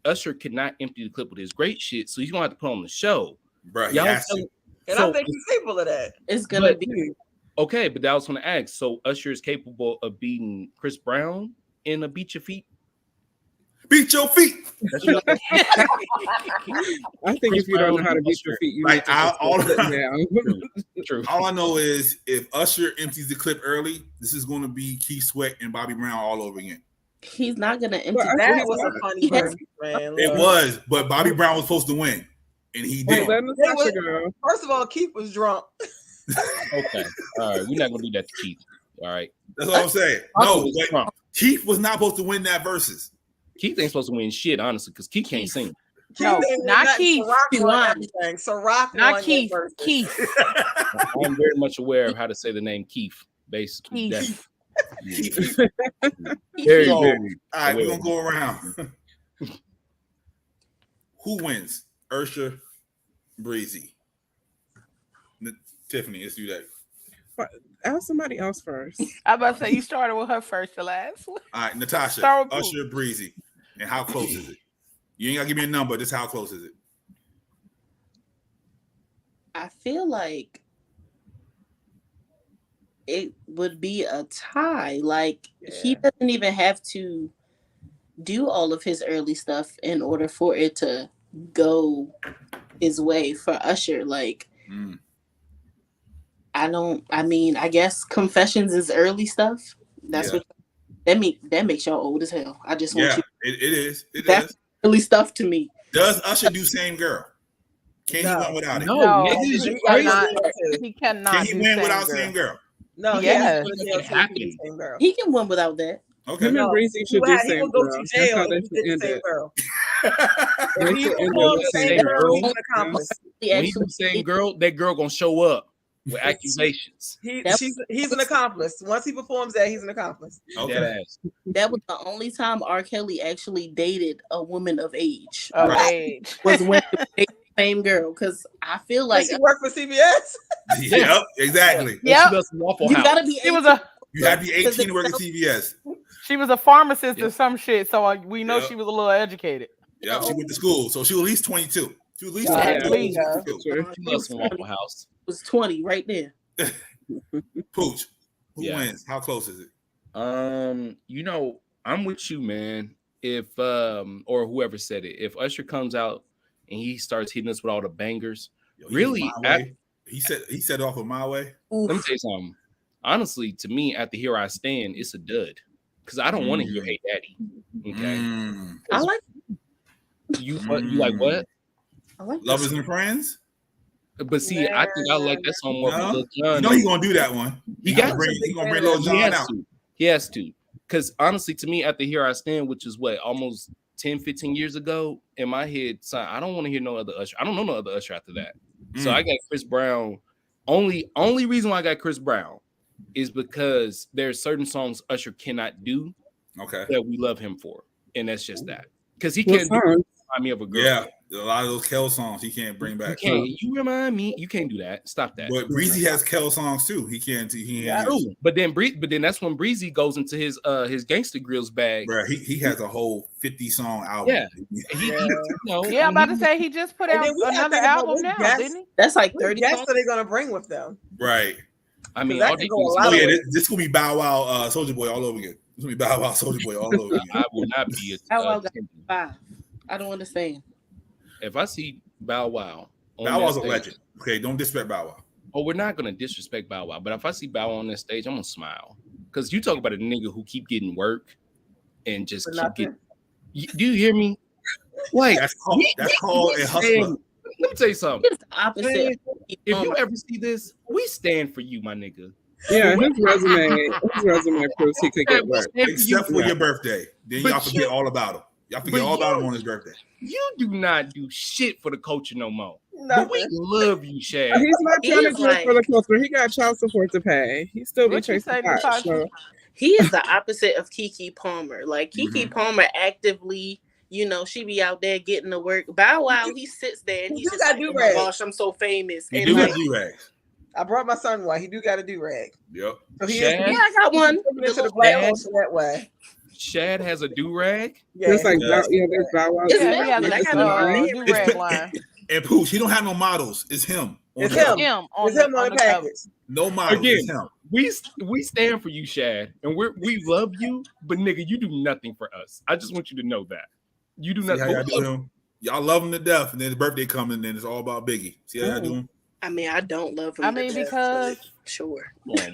Usher could not empty the clip with his great shit, so he's gonna have to put on the show. Bro, he has to. And I think he's capable of that. It's gonna be okay, but I was gonna ask, so Usher is capable of beating Chris Brown in a Beat Your Feet? Beat your feet. I think if you don't know how to beat your feet, you need to True. All I know is if Usher empties the clip early, this is going to be Keith Sweat and Bobby Brown all over again. He's not going to empty. That was a funny verse, man. It was, but Bobby Brown was supposed to win, and he didn't. First of all, Keith was drunk. Okay, all right, we're not going to do that to Keith. All right, that's what I'm saying. No, but Keith was not supposed to win that versus. Keith ain't supposed to win shit, honestly, because Keith can't sing. No, not Keith. Ciroc not Keith. Keith. I'm very much aware of how to say the name Keith. Basically, Keith. Very. All right, we're gonna go around. Who wins? Usher, Breezy. Tiffany, let's do that. Ask somebody else first. I'm about to say you started with her first to last. All right, Natasha, Usher, Breezy. And how close is it? You ain't gotta give me a number, just how close is it? I feel like it would be a tie. Like he doesn't even have to do all of his early stuff in order for it to go his way for Usher. Like I guess Confessions is early stuff. That's what that makes y'all old as hell. I just want you. It is. That's early stuff to me. Does Usher do Same Girl? Can he win without it? No, he cannot. He cannot. Can he win without Same Girl? No, he can win without that. Okay. Him and Breezy should do Same Girl. Go to jail. That's how they should end it. When he was saying girl, that girl gonna show up with accusations. He's an accomplice. Once he performs that, he's an accomplice. Okay. That was the only time R. Kelly actually dated a woman of age. Was when the same girl, because I feel like she worked for CBS. Yep, exactly. Yep. You gotta be. You had to be 18 to work at CBS. She was a pharmacist or some shit, so we know she was a little educated. Yeah, she went to school, so she was at least 22. She was at least 22. She loves some Waffle House. Was 20 right there. Pooch, who wins? How close is it? I'm with you, man. If or whoever said it, if Usher comes out and he starts hitting us with all the bangers, really, he said off of My Way. Let me tell you something. Honestly, to me, at the Here I Stand, it's a dud because I don't want to hear Hey Daddy. Okay, I like you. You like what? I like Lovers and Friends. But see, I think I like that song more. No. You know he's gonna do that one. He gonna bring Lil Jon out. He has to. Because honestly, to me, at the Here I Stand, which is almost 10, 15 years ago, in my head, son, I don't want to hear no other Usher. I don't know no other Usher after that. So I got Chris Brown. Only reason why I got Chris Brown is because there's certain songs Usher cannot do that we love him for. And that's just that. Because he can't do My remind me of a girl. Yeah, a lot of those Kel songs he can't bring back. You remind me. You can't do that. Stop that. But Breezy has Kel songs too. He can't. True. But then that's when Breezy goes into his Gangsta Grills bag. Bro, he has a whole 50-song album. Yeah. I'm about to say he just put out another album now, didn't he? That's like 30 songs. What are they gonna bring with them? Right. I mean, this will be Bow Wow, Soulja Boy all over again. This will be Bow Wow, Soulja Boy all over again. I will not be Bow Wow got 5. I don't understand. If I see Bow Wow, Bow Wow's a legend. Okay, don't disrespect Bow Wow. Oh, we're not gonna disrespect Bow Wow, but if I see Bow Wow on this stage, I'm gonna smile because you talk about a nigga who keep getting work and just keep getting. Do you hear me? Like that's called a hustler. Let me tell you something. It's the opposite. If you ever see this, we stand for you, my nigga. Yeah, his resume proves he could get work. Except for your birthday. Then y'all forget all about him. Y'all forget all about him on his birthday. You do not do shit for the culture no more. But we love you, Shad. He's not trying to do it for the culture. He got child support to pay. He still be chasing pot, so. He is the opposite of Keke Palmer. Like Keke Palmer actively, she be out there getting the work. Bow Wow, he sits there and he's just like, oh my gosh, I'm so famous. He do got do-rags. I brought my son one. He do got a do-rag. Yep. So I got one. Into the black culture that way. Shad has a do-rag? Yeah. It's like, there's Bow Wow. I got a do-rag line. And Pooch, he don't have no models. It's him. It's him on the package. No models. Again, it's him. We stand for you, Shad, and we love you, but nigga, you do nothing for us. I just want you to know that. You do nothing. Y'all do him. Y'all love him to death, and then his birthday coming, and then it's all about Biggie. See how y'all do him? I mean, I don't love him. Because sure. What?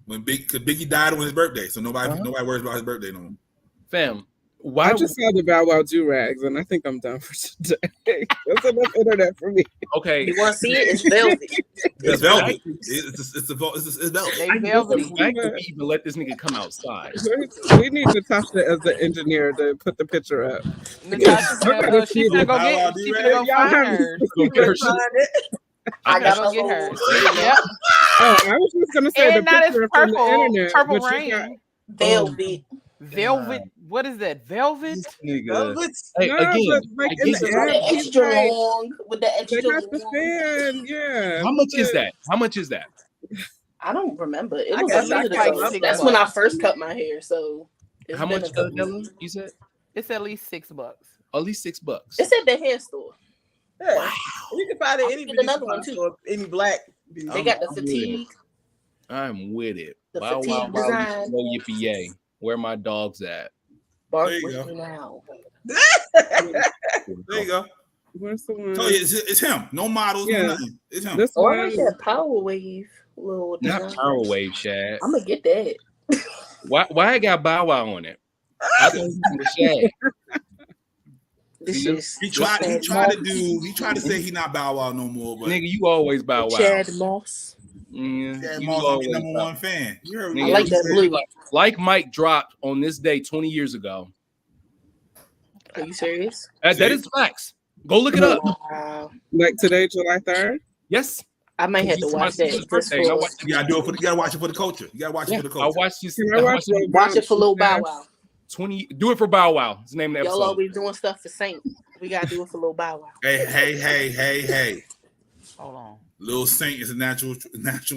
Because Biggie died on his birthday, so nobody worries about his birthday no more. Fam, I just saw the Bow Wow do-rags, and I think I'm done for today. That's enough internet for me. Okay. You want to see it? It's velvet. It's velvet. It's velvet. Why could we even let this nigga come outside? We need Natasha as the engineer to put the picture up. Natasha's she's gonna go find her. I gotta get her. Yep. Oh, I was just gonna say and the picture from the internet. Purple Rain. Velvet. What is that? Velvet? Velvet. Hey, again, extra long with the extra long. Yeah. How much is that? How much is that? I don't remember. It was like that's when I first cut my hair. So how much? You said it's at least $6. At least $6. It's at the hair store. Yeah. Wow. You can find it another one too. Any black. They got the fatigue. I'm with it. The Bow fatigue wow, design. wow, yippee yay. Where my dogs at? Bark with me now. There you go. Where's the one? So it's him. No models. Yeah. No nothing. It's him. This one. I got Power Wave. Not Power Wave, Shad. I'm gonna get that. Why I got Bow Wow on it? I thought it was Shad. He tried to say he not Bow Wow no more, but nigga, you always Bow Wow. Chad Moss. Chad Moss, I'm your number one fan. You heard I like that blue. Like Mike dropped on this day 20 years ago. Are you serious? That is facts. Go look it up. Wow. Like today, July 3rd? Yes. I might have to watch that. You gotta do it you gotta watch it for the culture. You gotta watch it for the culture. I watched this. Watch it for Lil Bow Wow. 20. Do it for Bow Wow. It's the name of the episode. Y'all always doing stuff for Saint. We gotta do it for Lil Bow Wow. Hey. Hold on. Lil Saint is a natural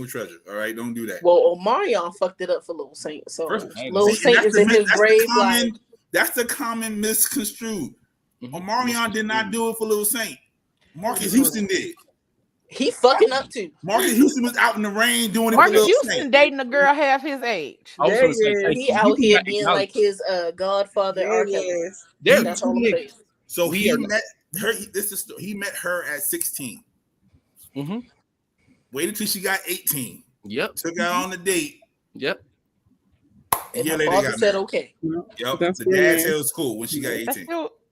treasure. All right, don't do that. Well, Omarion fucked it up for Lil Saint. So Lil Saint is in his grave. That's the common misconstrued. Omarion did not do it for Lil Saint. Marcus Houston did. He fucking up too. Marcus Houston was out in the rain doing it. Marcus Houston dating a girl half his age. He out here being like his godfather. That's all I'm saying. So he met her. He met her at 16. Mm-hmm. Waited till she got 18. Yep. Took her on the date. Yep. And the father said okay. Yep. The dad said it was cool when she got 18.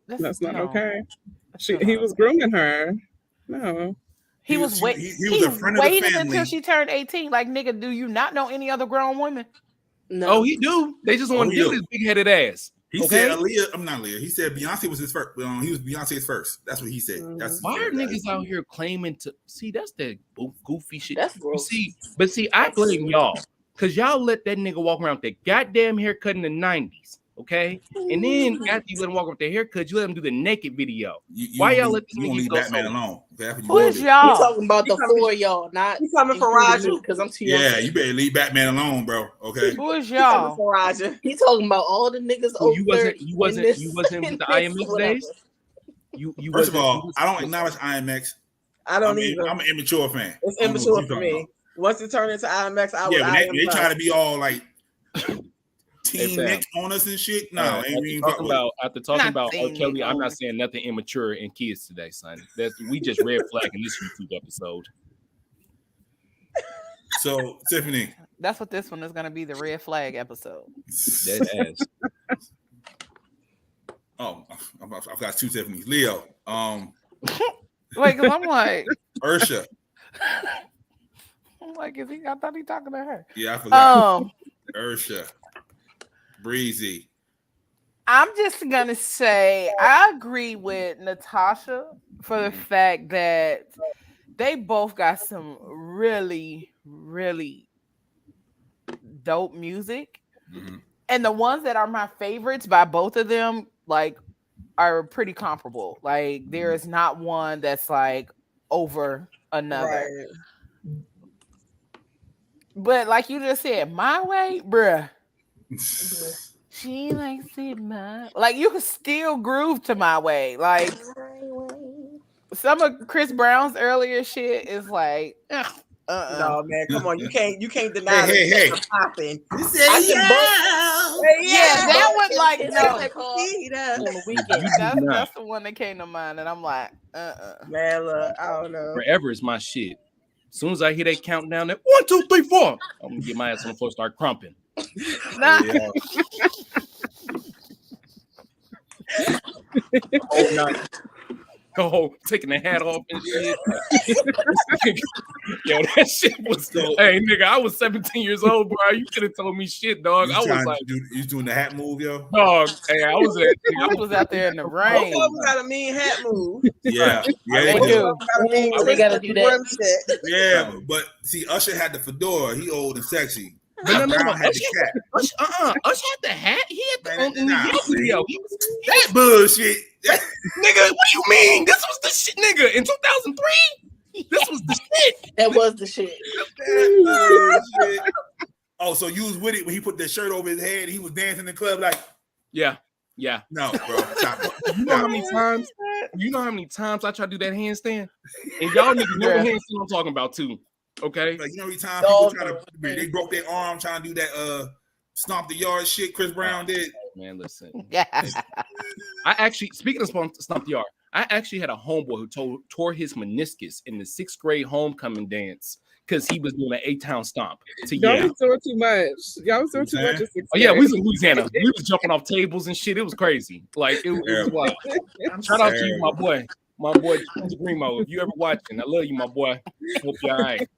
That's not okay. He was grooming her. No. He was waiting until she turned 18. Like, nigga, do you not know any other grown women? No. Oh, he do. They just want to do his big-headed ass. He said Aaliyah. I'm not Aaliyah. He said Beyonce was his first. He was Beyonce's first. That's what he said. That's why are niggas out here claiming to see? That's that goofy shit. That's gross. But I blame y'all because y'all let that nigga walk around with that goddamn haircut in the 90s. Okay, and then after you let him walk with their haircut, you let him do the naked video. Why y'all let this nigga go Batman so alone? Who is y'all? You talking about the four y'all, not you coming for Roger? Because I'm too young. Yeah, you better leave Batman alone, bro. Okay. Who is y'all? For Roger. He talking about all the niggas over you wasn't with the IMX days. You First of all, I don't acknowledge IMX. I don't either. I'm an immature fan. It's immature for me. Once it turned into IMX, when they try to be all like Team Nick on us and shit. No, after talking about R. Kelly, I'm not saying nothing immature in kids today, son. We just red flagging this YouTube episode. So, Tiffany, that's what this one is going to be, the red flag episode. Dead ass. Oh, I've got two Tiffany's. Leo. Wait, because I'm like Usher. I'm like, I thought he talking to her. Yeah, I forgot. Usher. Breezy. I'm just gonna say I agree with Natasha for the fact that they both got some really, really dope music. Mm-hmm. And the ones that are my favorites by both of them, like, are pretty comparable. Like, there is not one that's like over another. Right. But like you just said, My Way, bruh. She likes it my like you can still groove to My Way. Like some of Chris Brown's earlier shit is like no man, come on, you can't deny hey. Popping. That one like no. That's the one that came to mind, and I'm like, man, look, I don't know. Forever is my shit. As soon as I hear that countdown, that 1, 2, 3, 4, I'm gonna get my ass on the floor, start crumping. Nah. Whole night. Go taking the hat off and shit. Yo, that shit was so. Hey, nigga, I was 17 years old, bro. You could have told me shit, dog. I was like, you doing the hat move, yo? Dog, hey, I was out there in the rain. Both of them got a mean hat move. Yeah, they do. They gotta do that. Yeah, but see, Usher had the fedora. He old and sexy. No, Brown had the cat. Usher had the hat. He had the video. That bullshit. Nigga, what do you mean? This was the shit, nigga. In 2003, this was the shit. That was the shit. Oh, so you was with it when he put that shirt over his head. He was dancing in the club like, yeah. No, bro, stop it. You know how many times? You know how many times I try to do that handstand? And y'all niggas know the handstand I'm talking about too. Okay. Like, you know how many times people try to they broke their arm trying to do that stomp the yard shit Chris Brown did. Man, listen. I actually, speaking of stomp the yard, I actually had a homeboy who tore his meniscus in the 6th grade homecoming dance because he was doing an 8-town stomp. Y'all was doing too much. Y'all was doing too much. Oh yeah, we was in Louisiana. We was jumping off tables and shit. It was crazy. Like it was wild. Shout out to you, my boy. My boy Grimo, if you ever watching, I love you, my boy. Hope you're all right.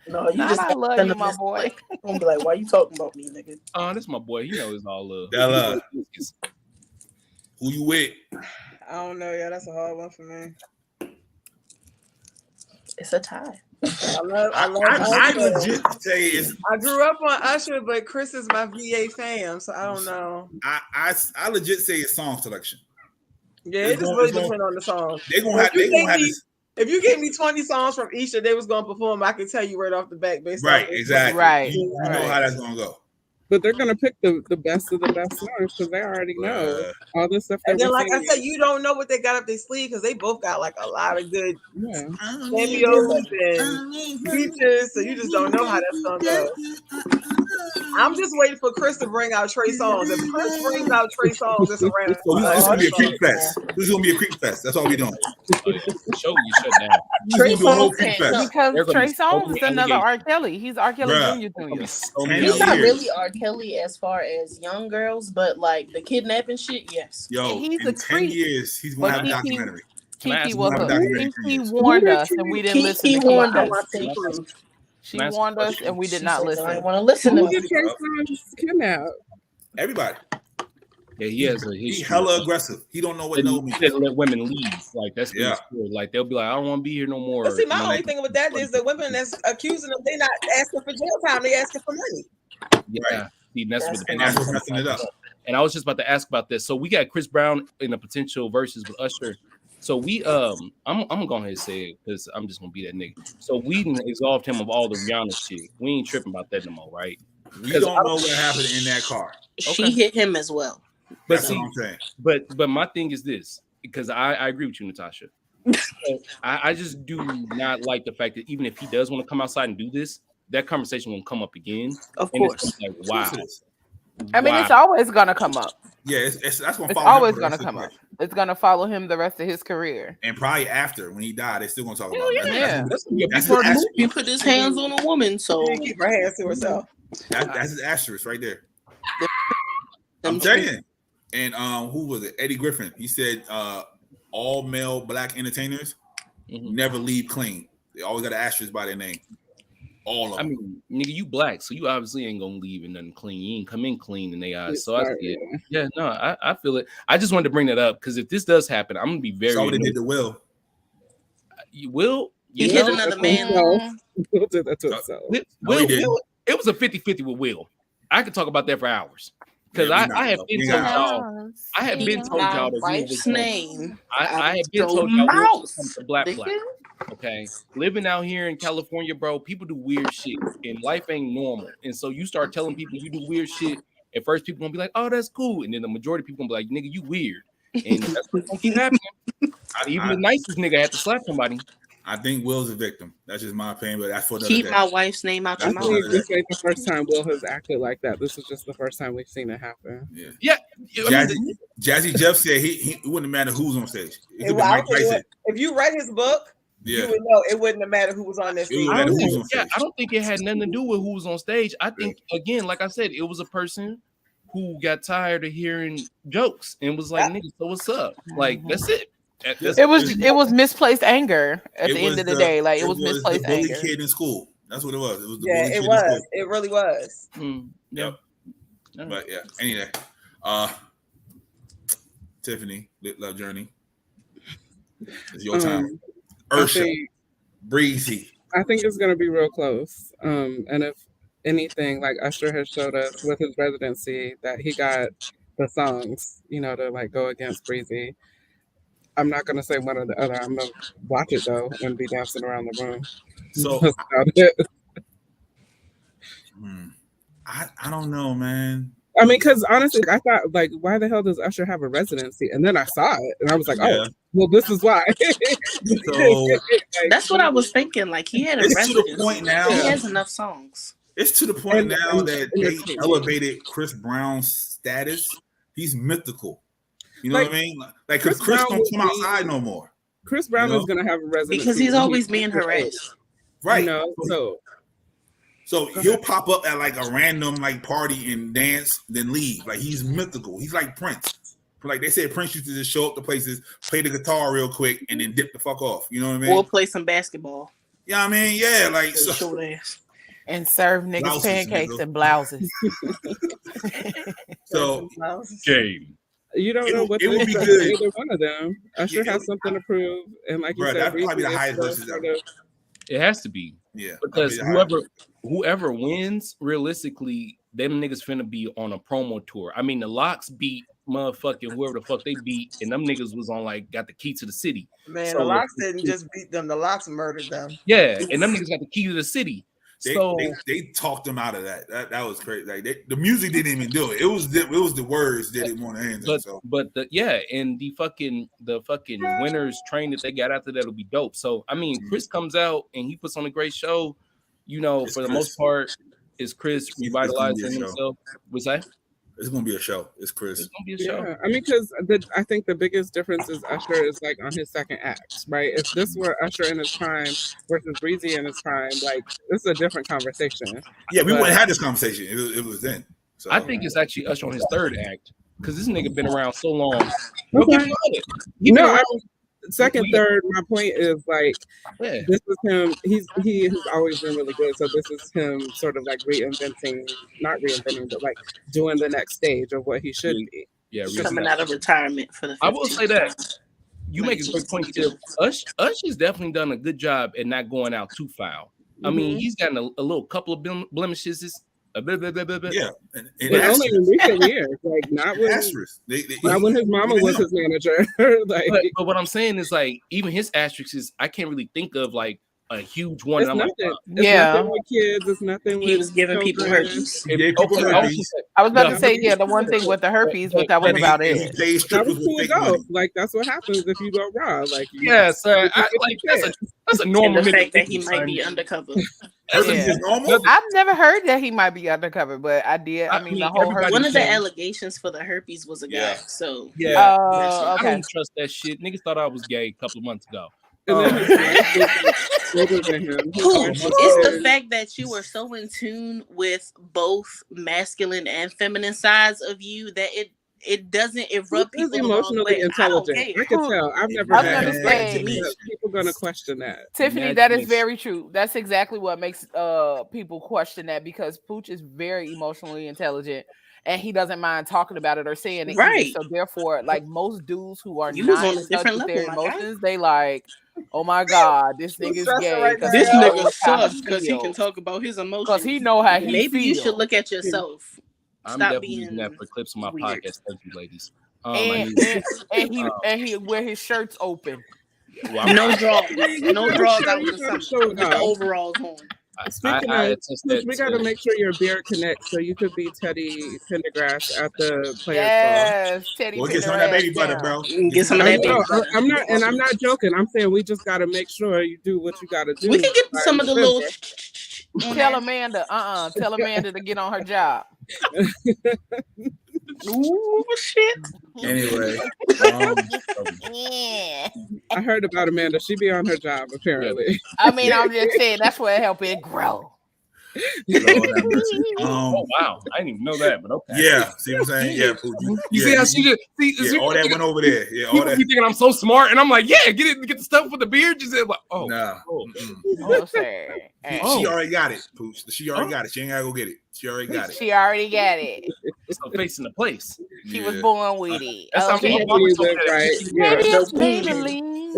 No, I love you, my boy. I'm gonna be like, why you talking about me, nigga? This my boy. You know it's all love. Who you with? I don't know, yeah, that's a hard one for me. It's a tie. I legit say it's. I grew up on Usher, but Chris is my VA fam, so I don't know. I legit say it's song selection. Yeah, it just really depends on the song. They're gonna have this. If you gave me 20 songs from each that they was gonna perform, I can tell you right off the bat based on exactly. Right. You know how that's gonna go. But they're gonna pick the best of the best songs because they already know all this stuff. And then, like I said, you don't know what they got up their sleeve because they both got like a lot of good cameos and features, so you just don't know how that's gonna go. I'm just waiting for Chris to bring out Trey Songz. If Chris brings out Trey Songz, it's a wrap. So this is gonna be a creep fest. This is gonna be a creep fest. That's all we're doing. Show you shut down. Trey Songz because Trey Songz is another R. Kelly. He's R. Kelly Jr. He's not really R. Kelly as far as young girls, but like the kidnapping shit, yes. Yo, he's in 10 years, he's gonna have a documentary. Kiki warned us and we didn't listen. She warned us and we did not listen. I want to listen to him. Everybody. Yeah, he has a He's hella aggressive. He don't know what no means. He doesn't let women leave. Like that's like they'll be like, I don't want to be here no more. But see, my only thing with that is the women that's accusing them, they're not asking for jail time, they asking for money. Yeah. See, that's what messing it up. And I was just about to ask about this. So we got Chris Brown in a potential versus with Usher. So we I'm gonna go ahead and say it because I'm just gonna be that nigga. So we absolved him of all the Rihanna shit. We ain't tripping about that no more, right? We don't know what happened in that car. She hit him as well. But see, what I'm saying. But my thing is this, because I agree with you, Natasha. I just do not like the fact that even if he does want to come outside and do this, that conversation won't come up again. Of course. It's like, wow. I mean, it's always gonna come up. Yeah, that's gonna. It's always gonna come up. It's gonna follow him the rest of his career, and probably after when he died, they're still gonna talk about it. Yeah, he put his hands on a woman, so keep her hands to herself. That's his asterisk right there. I'm telling you. And who was it? Eddie Griffin. He said all male black entertainers never leave clean. They always got an asterisk by their name. All of them. I mean, nigga, you black, so you obviously ain't gonna leave in nothing clean. You ain't come in clean in their eyes. So I see it. Yeah, no, I feel it. I just wanted to bring that up because if this does happen, I'm gonna be very. So they did to Will. You will. He hit another man. Will did that to himself. Will, it was a 50-50 with Will. I could talk about that for hours. Because I have been told y'all. I have been told y'all that wife's name. I have been told y'all black. Okay, living out here in California, bro, people do weird shit, and life ain't normal. And so you start telling people you do weird shit. At first, people gonna be like, "Oh, that's cool," and then the majority of people gonna be like, "Nigga, you weird," and that's what's gonna keep happening. Even the nicest nigga had to slap somebody. I think Will's a victim. That's just my opinion, but that's for keep my wife's name out your mouth. This ain't the first time Will has acted like that. This is just the first time we've seen it happen. Yeah. Jazzy Jeff said he wouldn't matter who's on stage. If you read his book, you would know it wouldn't have mattered who was on this stage. I don't think it had nothing to do with who was on stage. I think, again, like I said, it was a person who got tired of hearing jokes and was like, "Nigga, so what's up?" Like, that's it. It was misplaced anger at the end of the day. Like it was misplaced the bully anger. Kid in school. That's what it was. It was the bully kid it in was. School. It really was. Yep. But yeah. Anyway, Tiffany, Lit Love Journey. It's your time. Usher, Breezy. I think it's gonna be real close. And if anything, like Usher has showed us with his residency that he got the songs, to like go against Breezy. I'm not gonna say one or the other. I'm gonna watch it though and be dancing around the room. So I don't know, man. I mean, because honestly, I thought like, why the hell does Usher have a residency? And then I saw it, and I was like, oh, well, this is why. So that's what I was thinking. Like he had a residency. To the point now. He has enough songs. It's to the point now that they elevated Chris Brown's status. He's mythical. You know what I mean? Like, because Chris don't come outside no more. Chris Brown is going to have a residency. Because he's always being harassed. Right. So he'll pop up at like a random like party and dance, then leave. Like he's mythical. He's like Prince. Like they said, Prince used to just show up to places, play the guitar real quick, and then dip the fuck off. You know what I mean? Or play some basketball. Yeah, I mean, yeah, like short ass. And serve niggas pancakes and blouses. So game. You don't know what it would be good. Either one of them. Usher has something to prove, and like you said, that'd probably be the highest versus ever. It has to be. Yeah, because whoever wins, realistically, them niggas finna be on a promo tour. I mean, the Locks beat motherfucking whoever the fuck they beat, and them niggas was on like got the key to the city. Man, the Locks didn't just beat them; the Locks murdered them. Yeah, and them niggas got the key to the city. They talked them out of that. That was crazy. Like the music didn't even do it. It was the words that it more than anything. But and the fucking winners train that they got after that'll be dope. So I mean, Chris comes out and he puts on a great show. It's for the Chris. most part, is Chris revitalizing himself. What's that? It's gonna be a show. It's Chris. It's gonna be a show. Yeah, I mean, because I think the biggest difference is Usher is like on his second act, right? If this were Usher in his prime versus Breezy in his prime, like this is a different conversation. Yeah, we wouldn't have this conversation. It was then. So I think it's actually Usher on his third act because this nigga been around so long. Second, third. My point is like, this is him. He has always been really good. So this is him sort of like not reinventing, but like doing the next stage of what he should be. Yeah, coming out of retirement for the. I will say that you make a great point, Tiff. Usher's definitely done a good job at not going out too foul. I mean, he's gotten a little couple of blemishes Yeah, and only in recent years, like not when his mama was his manager. Like, but what I'm saying is like even his asterisks is I can't really think of like a huge one. It's I'm nothing. like, it's nothing with kids. It's nothing with. He was giving people herpes. I was about to say, the one thing with the herpes, but that was about it. That was cool ago. Like that's what happens if you go raw. Like yes, that's a normal. And the fact that he might be undercover. I've never heard that he might be undercover, but I did. I mean, the whole herpes. One of the allegations for the herpes was a guy. So okay. I don't trust that shit. Niggas thought I was gay a couple of months ago. It's the fact that you were so in tune with both masculine and feminine sides of you that it doesn't erupt people emotionally intelligent. I can tell. I've never had people gonna question that. Tiffany, that is very true. That's exactly what makes people question that, because Pooch is very emotionally intelligent and he doesn't mind talking about it or saying it. Right. Either. So therefore, like most dudes who are not in touch with their emotions, they like, oh my God, this nigga's gay. Right, this nigga sucks because he can talk about his emotions. Because he know how he Maybe feels. you should look at yourself. I'm Stop definitely being using that for clips on my podcast. Thank you, ladies. And he wear his shirts open. Well, no drawers out in the summer with the overalls on. Speaking of, we got to make sure your beard connects so you could be Teddy Pendergrass at the players' Yes, Teddy. Get some of that baby butter, bro. Get some of that baby butter. I'm not joking. I'm saying we just got to make sure you do what you got to do. We can get some of the little. Tell Amanda, tell Amanda to get on her job. Ooh, shit. Anyway, I heard about Amanda. She be on her job apparently. I mean, I'm just saying that's where it help it grow. Oh wow, I didn't even know that, but okay. Yeah, see what I'm saying? Yeah, you see how she just all that went over there. Yeah, all that. You thinking I'm so smart, and I'm like, yeah, get the stuff with the beard. Just like, oh, nah. She already got it, Pooch. She already got it. She ain't gotta go get it. She already got it. She already got it. So facing the place. She was born with it. That's how maybe it's Maybelline.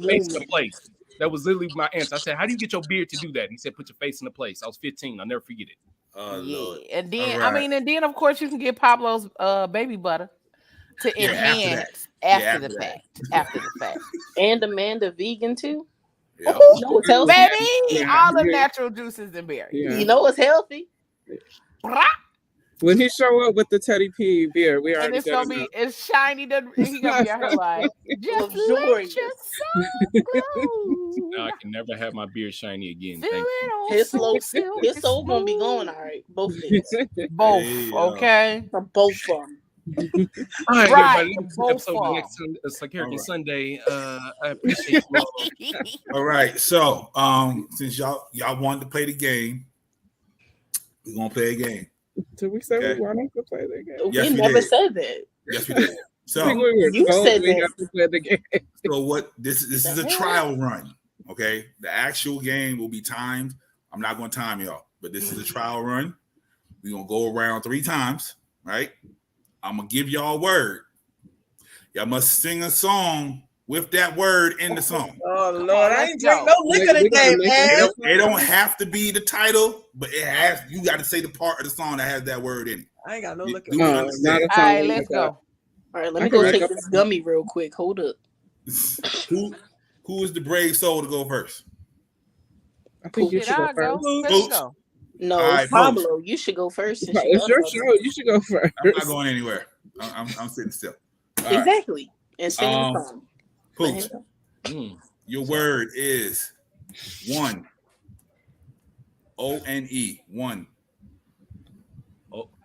Facing the place. That was literally my answer. I said, "How do you get your beard to do that?" And he said, "Put your face in the place." I was 15. I'll never forget it. Lord. And then and then of course you can get Pablo's baby butter to enhance after the fact. And Amanda vegan too. Yeah. You know it's healthy. Baby, all the natural juices and berries. Yeah. You know it's healthy. When he show up with the Teddy P beer, we already. And it's gonna be it's shiny. He gonna be out here like just let your soul glow. No, I can never have my beard shiny again. His soul gonna be going all right. Both days. Both. Okay. From both of them. All right, right, everybody. Episode next Sarcarrogance Sunday. I appreciate you. All right, so since y'all wanted to play the game, we're gonna play a game. Did we say we wanted to play the game? Yes, we never said that. Yes, we did. So you said that. To play the game. So what? This is a trial run. Okay, the actual game will be timed. I'm not going to time y'all, but this is a trial run. We're gonna go around 3 times, right? I'm gonna give y'all a word. Y'all must sing a song with that word in the song. Oh Lord, I ain't drink no liquor today, man. It don't have to be the title, but it has. You got to say the part of the song that has that word in it. I ain't got no liquor. No, not a All right, let's go. All right, let me go take this gummy real quick. Hold up. Who is the brave soul to go first? I think you should go first. Let's go. No, right, Pablo, you should go first. It's your show. You should go first. I'm not going anywhere. I'm sitting still. All exactly. Right. And sing the song. Pooch, your word is one. O-N-E. One.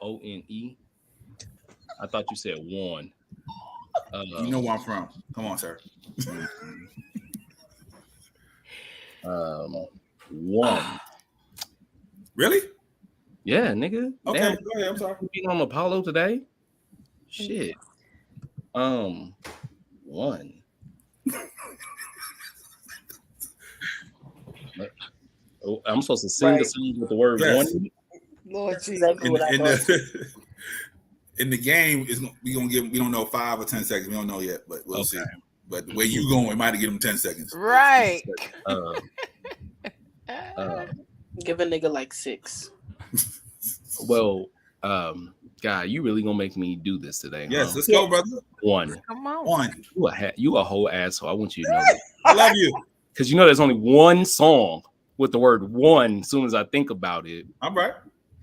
O-N-E. I thought you said one. You know where I'm from. Come on, sir. One. Really? Yeah, nigga. Okay, damn. go ahead. I'm sorry. Being on Apollo today? Shit. One. Oh, I'm supposed to sing the song with the word one. Lord Jesus. In the game, we don't know 5 or 10 seconds. We don't know yet, but we'll see. But the way you going, we might give them 10 seconds. Right. Give a nigga like 6. Well, God, you really gonna make me do this today? Yes, huh? let's go, brother. One. Come on. One. You a whole asshole. I want you to know that. I love you. Because you know there's only one song with the word "one." As soon as I think about it. All right.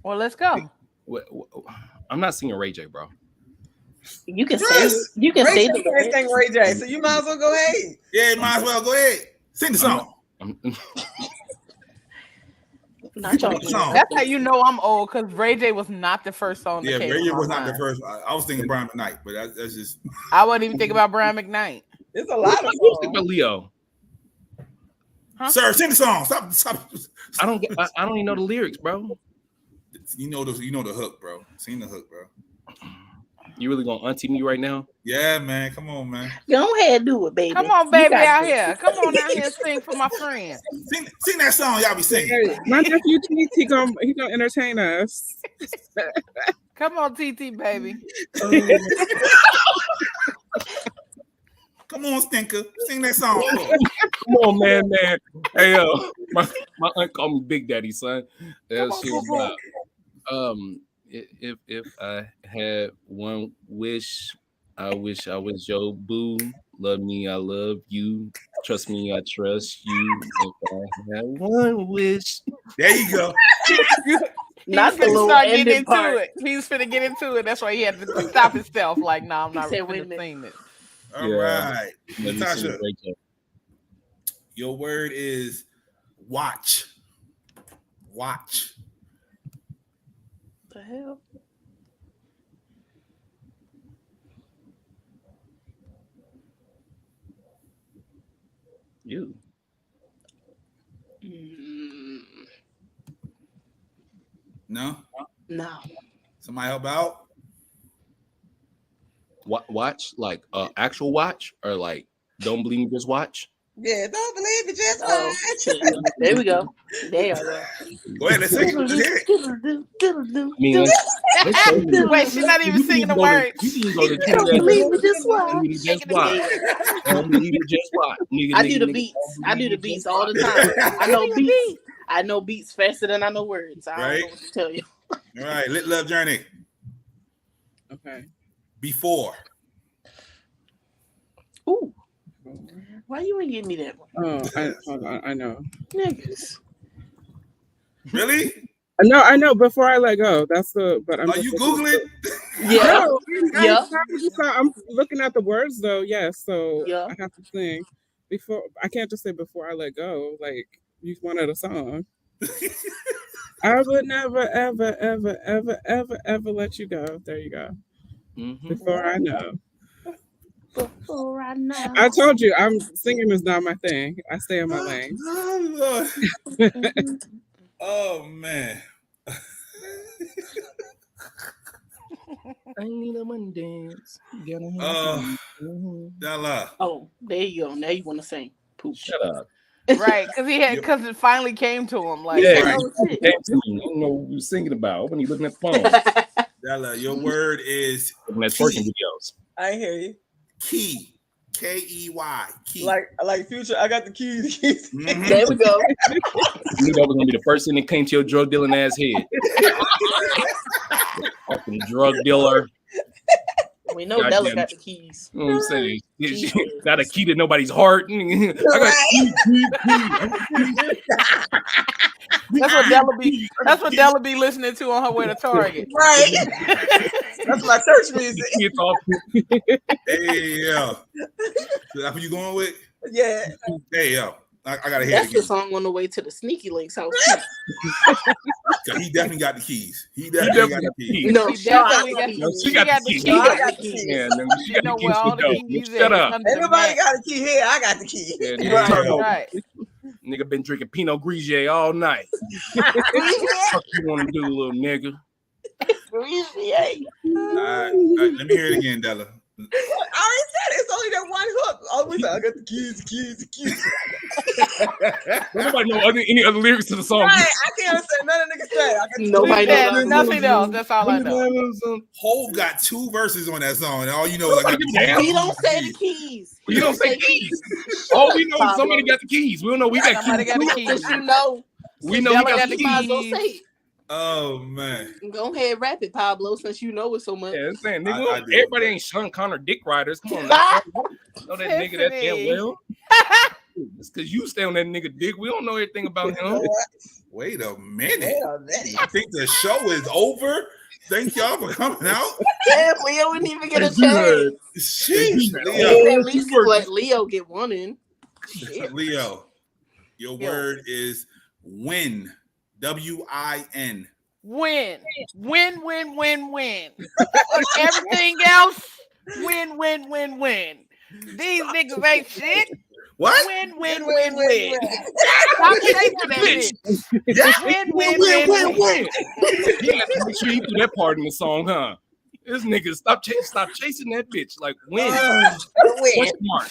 Well, let's go. I'm not singing Ray J, bro. You can say you can say the first thing Ray J, so you might as well go ahead. Yeah, you might as well go ahead. Sing the song. Not y'all. That's how you know I'm old, because Ray J was not the first song. Yeah, Ray J was not the first. I was thinking Brian McKnight, but that's just. I wasn't even thinking about Brian McKnight. It's a lot of songs. About Leo. Huh? Sir, sing the song. Stop. I don't even know the lyrics, bro. You know the hook, bro. Sing the hook, bro. You really gonna auntie me right now? Yeah, man. Come on, man. Go ahead, do it, baby. Come on, baby, out here. Come on out here, sing for my friend. Sing that song y'all be singing. My nephew TT, he gonna entertain us. Come on, TT, baby. Come on, Stinker. Sing that song. Come on, man. Hey, my aunt called me Big Daddy, son. That shit was If I had one wish, I wish I was your boo. Love me, I love you. Trust me, I trust you. If I had one wish. There you go. Not the little start getting ending into part. it. He was finna get into it. That's why he had to stop himself. Like, no, I'm not said, finna sing this. All right. Natasha, your word is watch. Watch. The hell? You. No? No. Somebody help out? Watch, like actual watch, or like don't believe me, just watch. Yeah, don't believe it, just watch. There we go. There you go. Go ahead, let's sing it. Let's hear it. Wait, she's not even singing the words. Don't believe it, just watch. Don't believe it, just watch. I do the beats. I do the beats all the time. I know beats. I know beats faster than I know words. I don't know what to tell you. All right, Lit Love Journey. Okay. Before. Ooh. Why you ain't give me that one? I know. Niggas. Really? No, I know. Before I let go. That's the. But I'm. Are you Googling? Yeah. I'm looking at the words though. Yes. So yeah. I have to sing before. I can't just say before I let go. Like you wanted a song. I would never, ever, ever, ever, ever, ever let you go. There you go. Mm-hmm. Before I know. Before I know. I told you, singing is not my thing. I stay in my lane. Oh man. I need a money dance. Della. Oh, there you go. Now you want to sing. Poof. Shut up. Right, because it finally came to him. Like, yeah, it came to me. I don't know what you was thinking about. When you looking at the phone. Della, your word is looking at twerking videos. I hear you. Key. K-E-Y. Key. Like Future, I got the keys. Mm-hmm. There we go. You knew that was gonna be the first thing that came to your drug dealing ass head. Fucking drug dealer. We know Della got the keys. You know what I'm saying? She got a key to nobody's heart. I got That's what Della be listening to on her way to Target. Right. That's my church music. Hey yo. So that's what you going with? Yeah. Hey yo. I gotta hear That's it again. the song on the way to the Sneaky Links house. So he definitely got the keys. He definitely got the keys. No, She definitely got the keys. Yeah, She know where all the keys Shut up. Ain't nobody got a key here. I got the key. Yeah, right. Nigga been drinking Pinot Grigio all night. What you want to do, little nigga? All right, let me hear it again, Della. I already said it's only that one hook. Oh, we said I got the keys. Nobody know any other lyrics to the song. Right, I can't understand none of niggas say. I got Nobody knows nothing else. That's all I know. Hov got 2 verses on that song, and all you know is I got the keys. We don't say the keys. You don't say keys. All we know is somebody got the keys. We don't know we got Somebody keys. got the keys. You know. We know we got the Might as well keys. say it. Oh man. Go ahead, rap it, Pablo, since you know it so much. Yeah, I'm saying, nigga, everybody ain't Sean Connor dick riders. Come on, man. Know that nigga that damn well. It's because you stay on that nigga dick. We don't know everything about him. Wait a minute. I think the show is over. Thank y'all for coming out. Damn, Leo didn't even get a chance. Sheesh, Leo. At least let Leo get one in. Shit. Leo, your word is win. W-I-N. Win. Everything else, win. These niggas ain't shit. What? Win. Stop shaking that bitch. Win. Yeah, make sure you do that part in the song, huh? This nigga stop chasing that bitch. Like win. Question mark.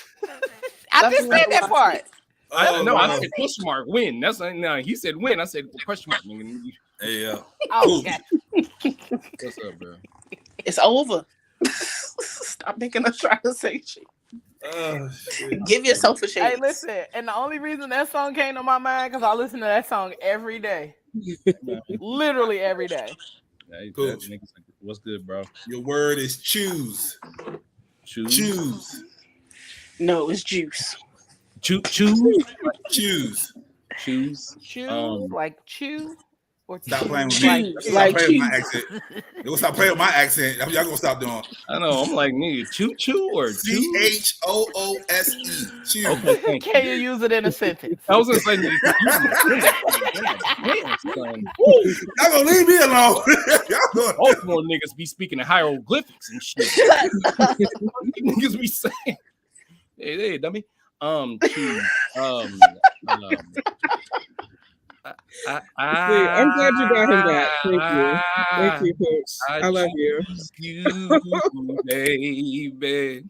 I just said that part. I said question mark. Win. That's no. He said win. I said question mark. Hey, oh, gotcha. What's up, bro? It's over. Stop making us try to say shit. Give yourself a chance. Hey, listen, and the only reason that song came to my mind because I listen to that song every day. Literally every day. Hey, cool. What's good, bro? Your word is choose. Choose. No, it's juice. Choose. Like chew. Or stop playing with me. Stop playing with my accent. Stop playing with my accent. Y'all gonna stop doing. I know. I'm like, nigga, choo or CHOOSE. Chew. Okay, can you use it in a sentence? I was gonna say, y'all gonna leave me alone. Baltimore niggas be speaking in hieroglyphics and shit. Niggas be saying, hey, dummy. See, I'm glad you got him back. Thank you, Coach. I love you. You, baby.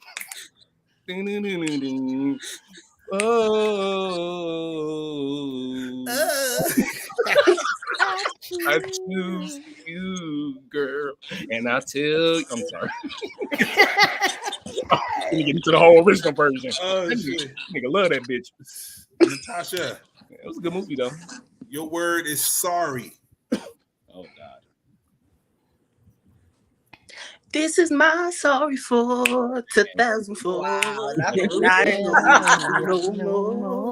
Oh, I choose you, girl, and I tell you, I'm sorry. Let me get into the whole original version. Nigga, love that bitch. Natasha, it was a good movie though. Your word is sorry. Oh God. This is my sorry for 2004. Wow,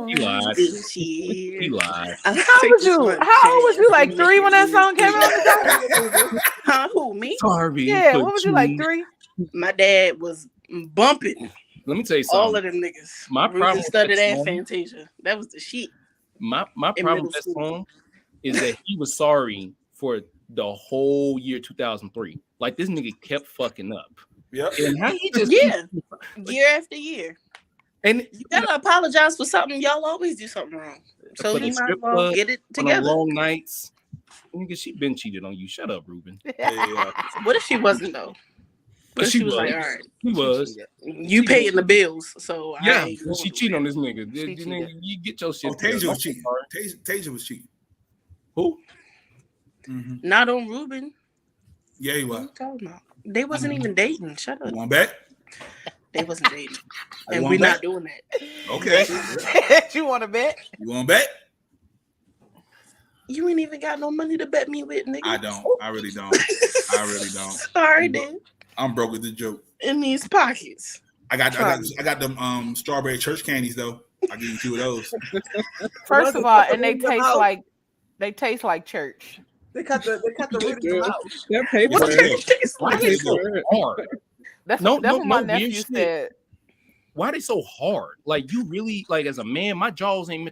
he lied. This year. He lied. How old was you? Like 3 when that song came out? Huh? Who, me? Sorry. Yeah, what was you, like 3? My dad was bumping. Let me tell you something. All of them niggas. My problem studied that Fantasia. That was the shit. My problem with that song is that he was sorry for the whole year 2003. Like this nigga kept fucking up. Yeah. And how he just year after year. And you gotta apologize for something. Y'all always do something wrong. So you might as well get it together. On long nights. Nigga, she been cheated on you. Shut up, Ruben. What if she wasn't though? But she was like, all right. He was. You paying the bills, so yeah. She cheated on this nigga. You get your shit. Tasia was cheating. Tasia was cheating. Who? Mm-hmm. Not on Ruben. Yeah, he was. What are you talking about? They wasn't even dating. Shut up. You want to bet? They wasn't dating. And we're not doing that. Okay. You want to bet? You want to bet? You ain't even got no money to bet me with, nigga. I don't. I really don't. Sorry, then. I'm broke with the joke. In these pockets. I got them strawberry church candies though. I'll give you 2 of those. First of all, and they taste like church. They cut the ribbons out. They're paper. Why are they so hard? That's what my nephew said. Why are they so hard? Like you really like as a man, my jaws ain't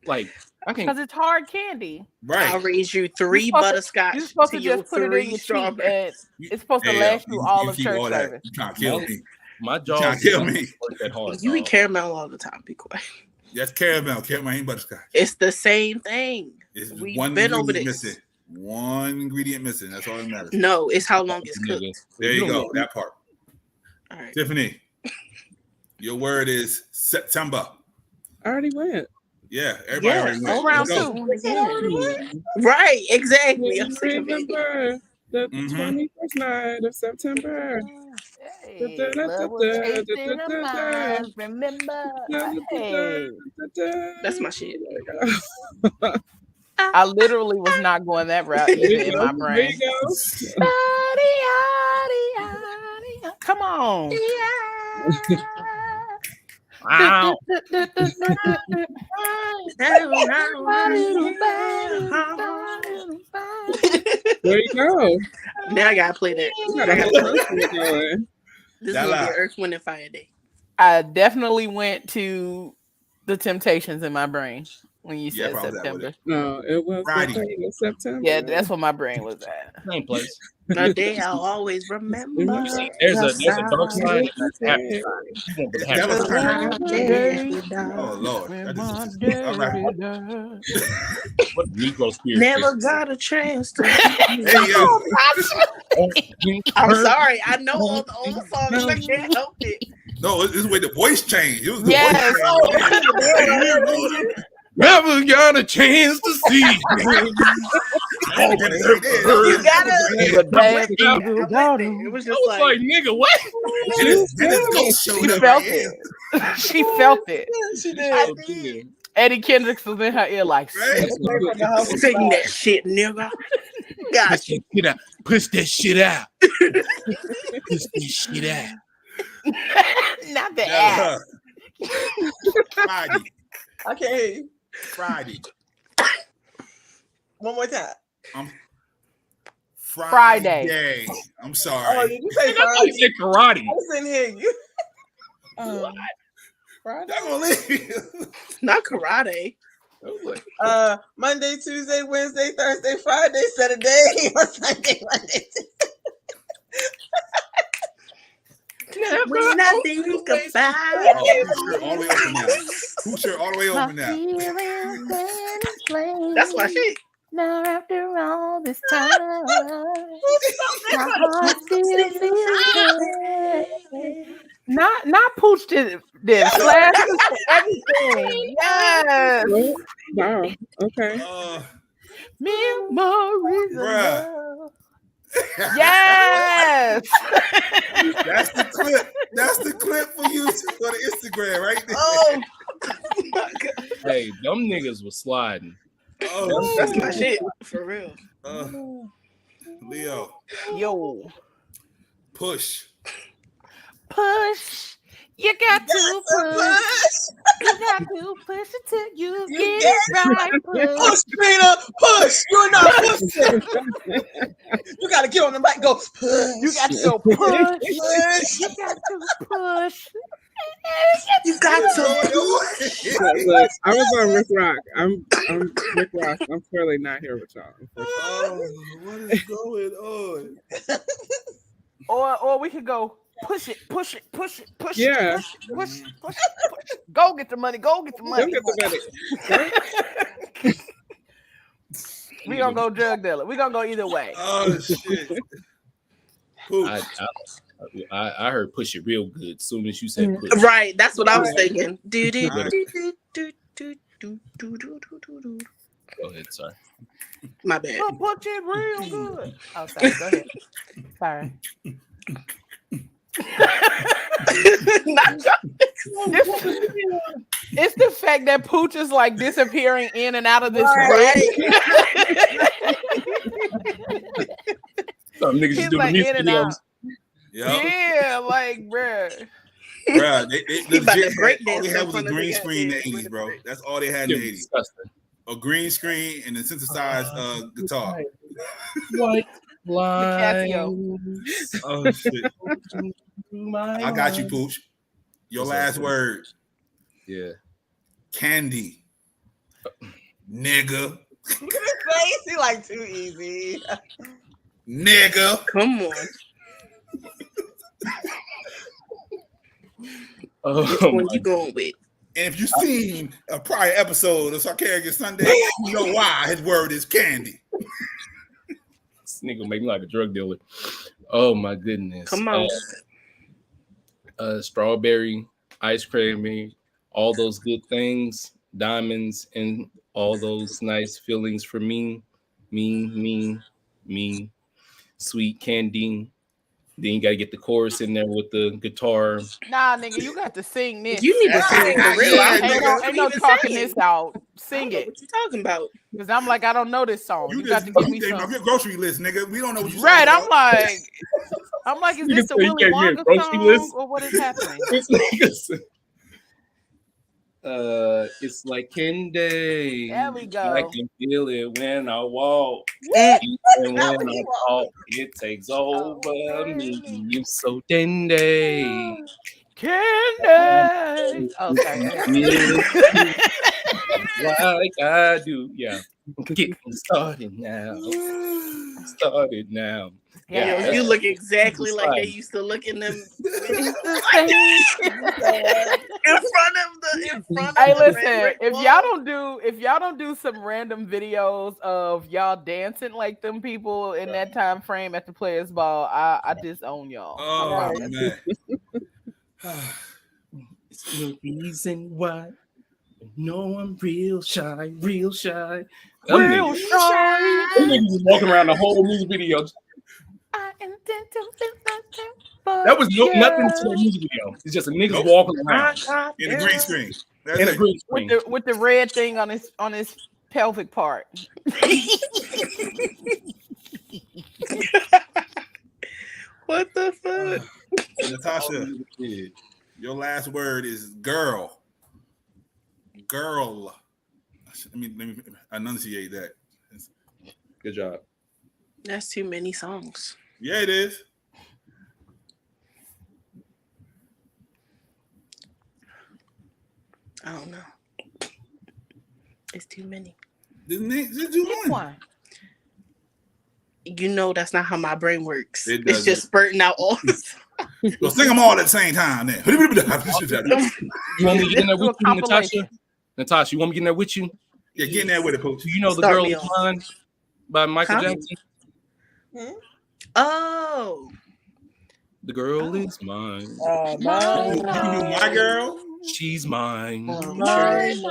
like I can't because it's hard candy. Right. I'll raise you 3 butterscotch. You're supposed to just put it in your strawberry. It's supposed to last you all of church service. You trying to kill me. My jaws trying to kill me. That hard, you eat caramel all the time. Be quiet. That's caramel. Caramel ain't butterscotch. It's the same thing. We've been over this. Missing. One ingredient missing. That's all that matters. No, it's how long it's cooked. There you go. That part. All right. Tiffany, your word is September. I already went. Yeah, everybody already went. Round 2. Right, exactly. I'm remember the 21st night of September. Remember. That's my shit. I literally was not going that route either in my brain. Come on. Wow. There you go. Now I gotta play that. You gotta have something going. This is gonna be Earth, Wind, and Fire Day. I definitely went to the Temptations in my brain when you said September. No, it was September. Yeah, that's what my brain was at. Same place. A day I'll always remember. There's a dark side and a happy side. Oh Lord. What Negro spirit? Never got a chance to. I'm sorry. I know all the old songs. I can't help it. No, this is where the voice changed. It was the voice change. Never got a chance to see. You gotta. It was just like nigga, what? She felt it. She felt it. She did. Eddie Kendricks was in her ear like, sing that shit, nigga. Got you. Push that shit out. Push that shit out. Not the ass. Friday. I can't hear you. Friday. One more time. Friday. I'm sorry. Oh, did you say Friday? You said karate. I didn't hear you. Friday. I'm gonna leave. Not karate. Monday, Tuesday, Wednesday, Thursday, Friday, Saturday, Sunday, Monday. When I think about Usher all the way open now. That's my shit. Now after all this time, my heart still feels good. Not Pooch did this. Everything. Yes. Wow. Okay. Memories of love. Yes. That's the clip. That's the clip for you for the Instagram right there. Oh my God. Hey, them niggas was sliding. Oh, that's my shit for real. Leo. Yo. Push. You got to push. You got to push it till you get it right. Push, Peter. Push. You're not pushing. You got to get on the mic. Go. Push. You got to go push. You got to push. You got to. Look, I was on Rick Rock. I'm Rick Rock. I'm clearly not here with y'all. Oh, what is going on? Or we could go. Push it. Yeah. Push it. Go get the money. Go get the money. We gonna go drug dealer. We gonna go either way. Oh shit. I heard push it real good as soon as you said push. Right, that's what I was thinking. Go ahead, sorry. My bad. Push it real good. Oh, sorry. Go ahead. Sorry. It's the fact that Pooch is like disappearing in and out of this break. Some niggas just doing music videos. Yeah, like bruh. They legit all they had was a green screen in the 80s, bro. That's all they had in the 80s. A green screen and a synthesized guitar. White line. Oh shit. I got you, Pooch. Your last word. Yeah. Candy. Nigga. He like too easy. Nigga. Come on. Which one you going with? And if you've seen a prior episode of Sarcarrogance Sunday, you know why his word is candy. This nigga make me like a drug dealer. Oh my goodness. Come on. Strawberry, ice cream, all those good things, diamonds, and all those nice feelings for me. Sweet candy, Then you got to get the chorus in there with the guitar. Nah, nigga, you got to sing this. You need to sing it for real. Ain't no talking this out. Sing it. What you talking about? Because I'm like, I don't know this song. You got to give me some. Your grocery list, nigga. We don't know what you right. I'm like, is this the Willy Wonka song list? or what is happening? It's like candy. There we go. I can feel it when I walk. And when I talk, it takes over me. You so dandy. Candy. Okay. Like I do. Yeah. Getting started now. Yeah, you look exactly like they used to look in them in front of Hey, listen, if y'all don't do some random videos of y'all dancing like them people in that time frame at the Players Ball, I disown y'all. Oh man. It's the reason why. No, I'm real shy. Real shy. Them niggas was walking around the whole music video. That was nothing to the music video. It's just a niggas walking around in the green screen. With the red thing on his pelvic part. What the fuck? Natasha, your last word is girl. Girl. Let me enunciate that. Good job. That's too many songs. Yeah, it is. I don't know. It's too many. Just do one. You know that's not how my brain works. It's just spurting out all the songs. Well, sing them all at the same time then. You want me to get in there with you, Natasha? Natasha, you want me to get in there with you? Yeah, get in there with it, Coach. You know The Girl Is Mine by Michael Jackson? Oh. The girl is mine. You can do My Girl. She's mine. Mine.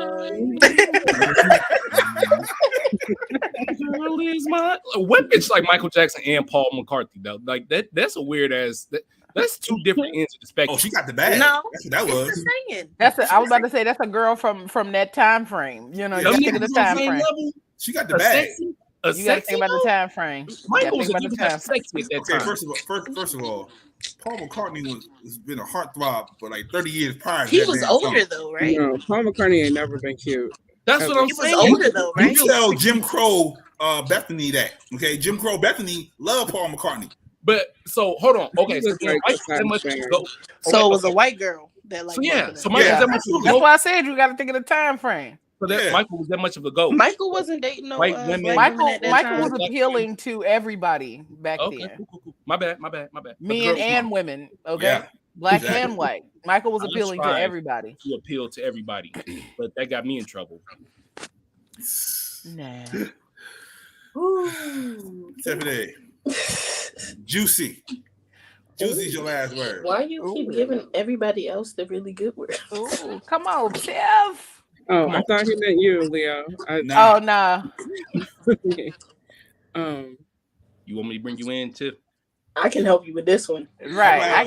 Girl is mine. What bitch like Michael Jackson and Paul McCartney though? Like that's a weird ass. That's two different ends of the spectrum. Oh, she got the bag. No, that's what that was. I was about to say that's a girl from that time frame. You know, you gotta think of the time frame. She got the bag. You gotta think about the time frame. Michael was sexy at that time. First of all, Paul McCartney has been a heartthrob for like 30 years prior. He was older though, right? No, Paul McCartney ain't never been cute. That's what I'm saying. He was older though, right? You tell Jim Crow Bethany that. Okay, Jim Crow Bethany loved Paul McCartney. But so hold on. Okay, so it was a white girl that like. So yeah, so Michael was that much of a goat. That's why I said you got to think of the time frame. So that Michael was that much of a goat. Michael wasn't dating no white women. Michael was appealing to everybody back then. Cool. My bad. Men and women. Okay. Yeah. Black and white. Michael was appealing to everybody. To appeal to everybody, but that got me in trouble. Nah. Stephanie. Juicy. Juicy's your last word. Why do you keep giving everybody else the really good word? Ooh, come on, Tiff. Oh, I thought he meant you, Leo. Oh, nah. You want me to bring you in, Tiff? I can help you with this one. Right. I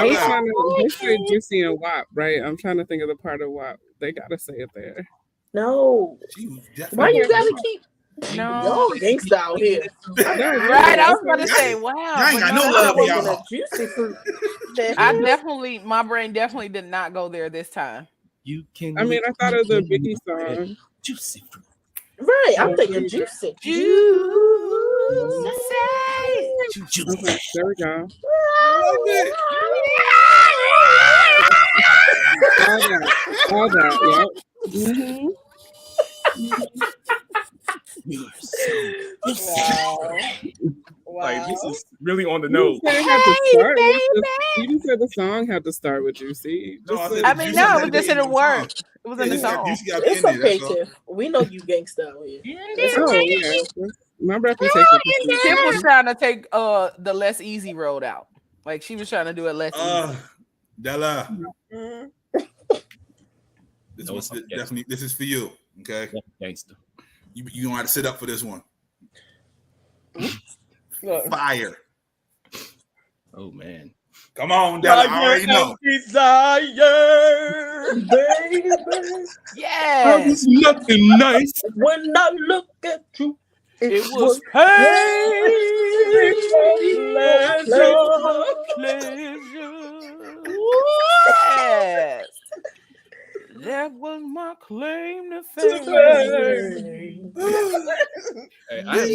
was trying to. They say Juicy and WAP, right? I'm trying to think of the part of WAP. They gotta say it there. No. Why you gotta keep? No, gangsta out here. Right, I was about to say, wow. I ain't got no love for y'all. Juicy fruit. My brain definitely did not go there this time. You can. I mean, I thought of the Biggie song. Juicy fruit. Right, I'm thinking juicy. Okay, there we go. All that, yep. Mm-hmm. You're so like this is really on the nose. You didn't say the song had to start with Juicy. It was just in the word. It was in the song. It's okay, Tiff. We know you gangsta out here. Yeah. My reputation. Tiff was trying to take the less easy road out. Like she was trying to do it less easy. Della. This is for you. Okay. Gangster. You don't have to sit up for this one. Fire. Oh man. Come on, Della. I already know. Desire, baby. Yeah. Nothing nice. When I look at you, it was pleasure. Yes. That was my claim to fame. Hey, I've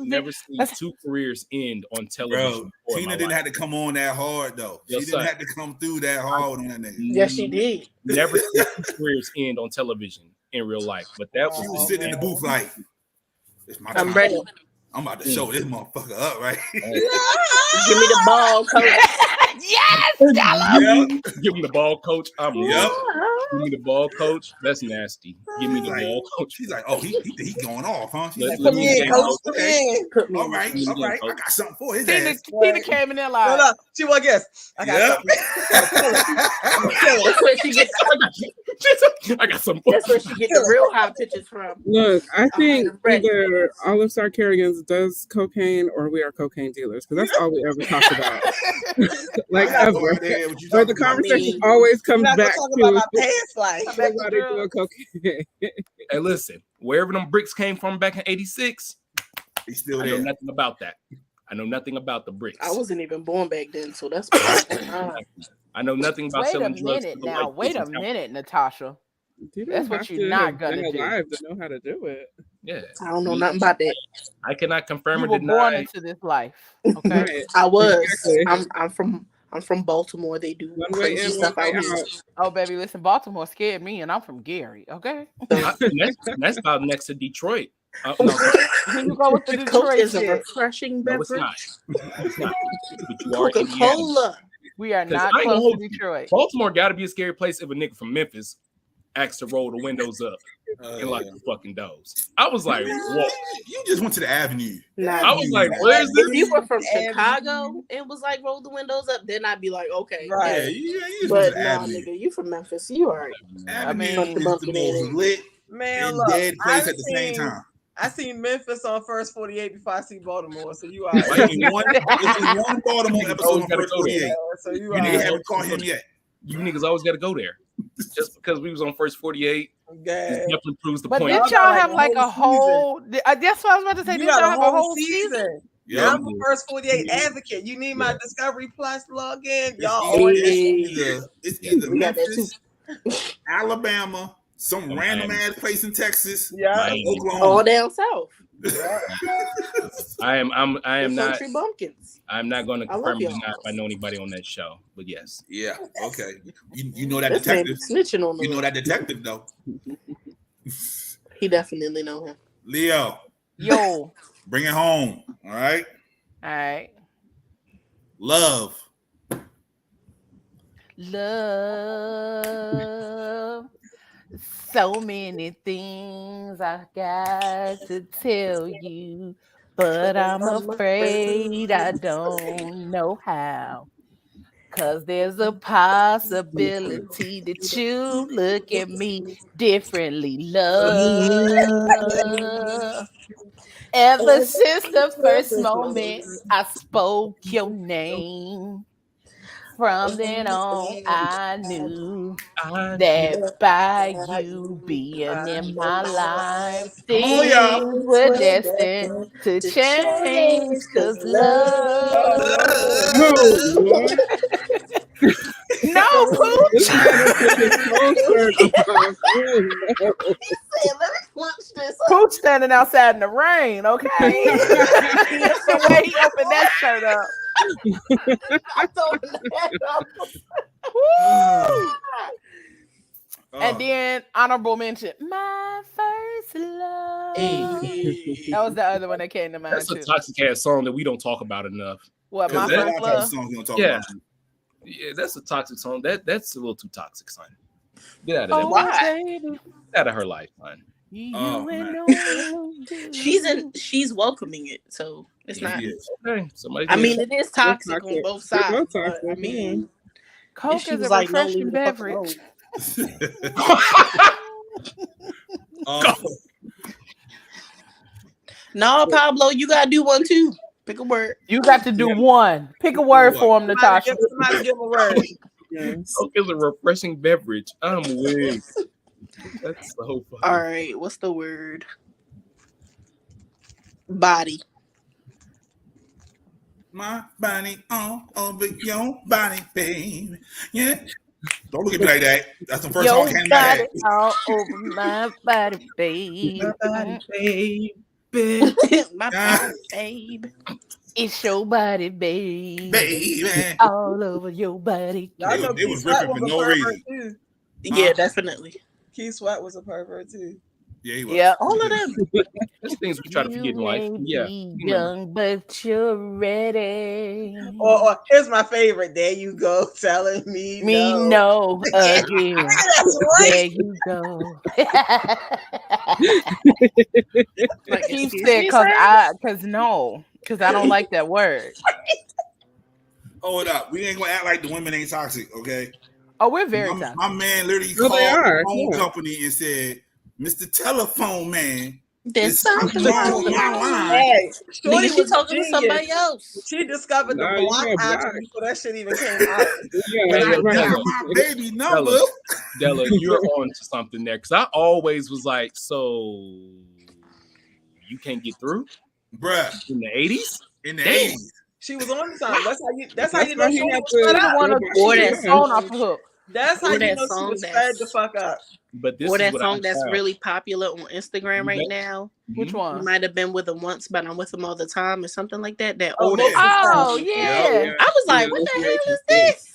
never seen two careers end on television. Bro, Tina didn't have to come on that hard though. She didn't have to come through that hard on that nigga. Yes, she did. Never seen two careers end on television in real life, but that she was sitting in the booth like, "It's my I'm time. ready. I'm about to show this motherfucker up, right?" Give me the ball, coach. Yes, Give me the ball, coach. I'm Give me the ball, coach. That's nasty. Give me the ball, coach. She's like, "Oh, he going off, huh?" She's like, "Put me in, coach. Put me in." All right. I got something for his ass. Tina came in there like, no. She was guess. I got something. That's where she gets. I got some. That's where she gets the real hot pictures from. Look, I think either all of Sarcarrogance does cocaine or we are cocaine dealers because that's all we ever talk about. Like ever. But the conversation always comes back to my past life. everybody doing cocaine. Hey, listen, wherever them bricks came from back in '86, he's still there. I know nothing about that. I know nothing about the bricks. I wasn't even born back then, so that's. I know nothing about selling drugs. Wait a minute, Natasha. That's what you're not gonna do. Alive to know how to do it. Yeah, I don't know nothing about that. I cannot confirm you or were deny. born into this life. Okay, Right. I was. Exactly. I'm from Baltimore. They do One way crazy in, stuff one way out here. out. Oh, baby, listen, Baltimore scared me, and I'm from Gary. Okay, That's about next to Detroit. No, you go with the Coke Detroit is a shit. refreshing no, it's beverage. not. It's not. But you are Coca-Cola. We are 'Cause not I ain't gonna close to hold you. Detroit. Baltimore got to be a scary place if a nigga from Memphis asked to roll the windows up and lock the fucking doors. I was like, whoa. You just went to the Avenue. Nah, I was like, where's if this? you were from Chicago and was like roll the windows up, then I'd be like, okay. Right. Yeah, you just But went to the nah, Avenue. nigga, you from Memphis. You all right. Avenue mean, is the most lit Man, and look, dead place I at the same time. I seen Memphis on First 48 before I see Baltimore, so you are There's only one Baltimore episode on First 48. so you And they are haven't caught him yet. You niggas always got to go there. Just because we was on First 48, it definitely proves the But point. did y'all have like a whole? That's what I was about to say. You Did got y'all a have a whole season? Yeah, I'm a First 48 advocate. You need my Discovery Plus login. Y'all it's either Memphis, Alabama, some random ass place in Texas, Oklahoma. All down south. I am not. Country bumpkins. I'm not going to confirm or y'all. deny if I know anybody on that show, but yes. Yeah. Okay. You know that This man detective. snitching on the You know that detective though. He definitely know him. Leo. Yo. Bring it home. All right. All right. Love. So many things I got to tell you, but I'm afraid I don't know how. 'Cause there's a possibility that you look at me differently, love. Ever since the first moment I spoke your name, from then on I knew that by you being in my life, things were destined to change. 'Cause love. No, Pooch. Pooch standing outside in the rain, okay? The way he opened that shirt up. I told him that. And then honorable mention, my first love. That was the other one that came to mind. That's too. a toxic ass song that we don't talk about enough. What, my first love? Yeah, that's a toxic song. That's a little too toxic, son. Get out of there. Why? Get out of her life, son. She's welcoming it, so it's not. Okay, I mean, it is toxic on both sides. But, I mean, Coke is a refreshing beverage. No, Pablo, you gotta do one too. Pick a word. You got to do one. Pick a word for him, Natasha. Somebody give a word. Coke is a refreshing beverage. I'm weak. That's so funny. All right, what's the word? Body. My body all over your body, babe. Yeah. Don't look at me like that. That's the first song I came back. All over my body, babe. My body, babe. My body, babe. It's your body, babe. Baby. All over your body. Y'all know It Keith was Sweat ripping was for a no pervert reason. too. Yeah, definitely. Keith Sweat was a pervert too. Yeah, he was. Yeah. All of them. There's things we try to forget in life. You may Yeah. be young, but you're ready. Or here's my favorite. There you go, telling me No again. That's There right. you go. Like, Keith excuse said, me, because sir? I don't like that word. Hold up. We ain't gonna act like the women ain't toxic, okay? Oh, we're very My toxic. man literally Well, called they are, the phone yeah. company and said, Mr. Telephone Man, There's there's something wrong with my line. Hey, Shorty Nigga, she was talking to genius. somebody else. She discovered the No, you block know, option block. before that shit even came out. Yeah, When I right. got my baby number. Della, you're on to something there. Because I always was like, so you can't get through Bruh, in the 80s? in the Damn. 80s. She was on something. That's how you That's know why he Shorty had was to- fed She up. want to Or shoot that his phone off the hook. That's how Or you that know she song was that's- fed the fuck up. But this Or is that what song I that's found. really popular on Instagram right now. Which You one? might have been with him once, but I'm with him all the time, or something like that. That Oh, old. yeah. Oh, Yep. yeah. I was like, what the hell is this?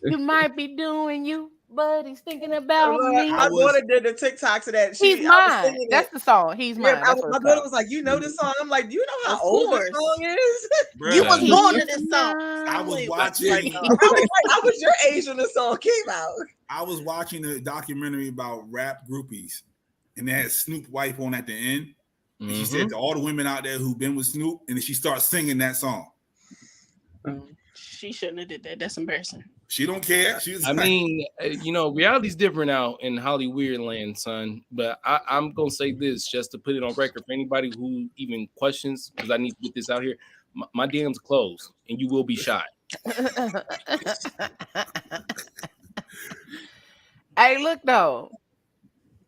You might be doing you, but he's thinking about me. My daughter did the TikTok to that. He's I was mine. singing That's it. the song. He's Yeah, mine. That's what my it's daughter called. was like, "You know this song?" I'm like, "Do you know how Of old course. this song is?" Bruh. You was Bruh. born to this song. I was Wait, watching. like, I was your age when the song came out. I was watching a documentary about rap groupies, and they had Snoop wife on at the end. And she said to all the women out there who've been with Snoop, and then she starts singing that song. she shouldn't have did that. That's embarrassing. She don't care. She was I mean, reality's different out in Hollywood land, son. But I'm going to say this just to put it on record for anybody who even questions, because I need to get this out here. My DM's closed, and you will be shot. Hey, look though.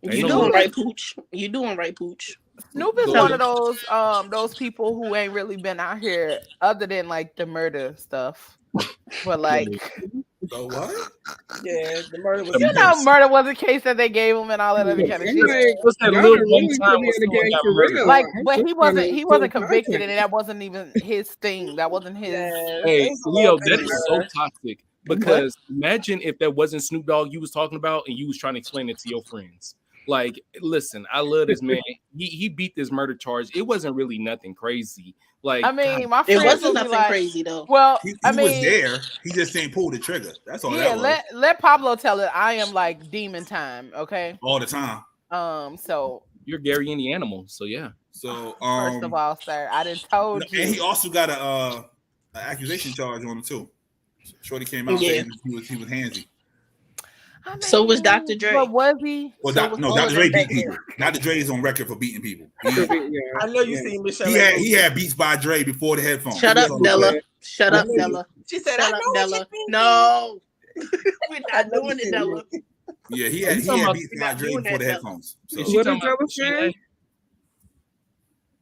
You doing right, Pooch. You doing right, Pooch. Snoop is one of those people who ain't really been out here other than like the murder stuff. But like the what? Yeah, the murder was. Murder was a case that they gave him and all that other kind of shit. What's that little one time when someone got murdered? Like, but he wasn't convicted, and that wasn't even his thing. That wasn't his. Hey, Leo, that is so toxic. Because imagine if that wasn't Snoop Dogg you was talking about, and you was trying to explain it to your friends. Like, listen, I love this man. He beat this murder charge. It wasn't really nothing crazy. Like, I mean, God, my friends it wasn't would be nothing crazy though. Well, he I mean, was there. He just ain't pulled the trigger. That's all. Yeah, that was. let Pablo tell it. I am like demon time. Okay. All the time. So you're Gary and the Animal. So yeah. So first of all, sir, I didn't told you. And he also got a accusation charge on him too. Shorty came out saying he was handsy. I mean, So was Dr. Dre. But was he? Well, So Dr. Dre beat people. Dr. Dre is on record for beating people. I know you seen Michelle. He had beats by Dre before the headphones. Shut up, Della. Shut up, Della. She said, Shut "I up, know Della. what you're thinking." No, we're not doing it, Della. Yeah, he had beats by Dre before the headphones. So. What did Della say?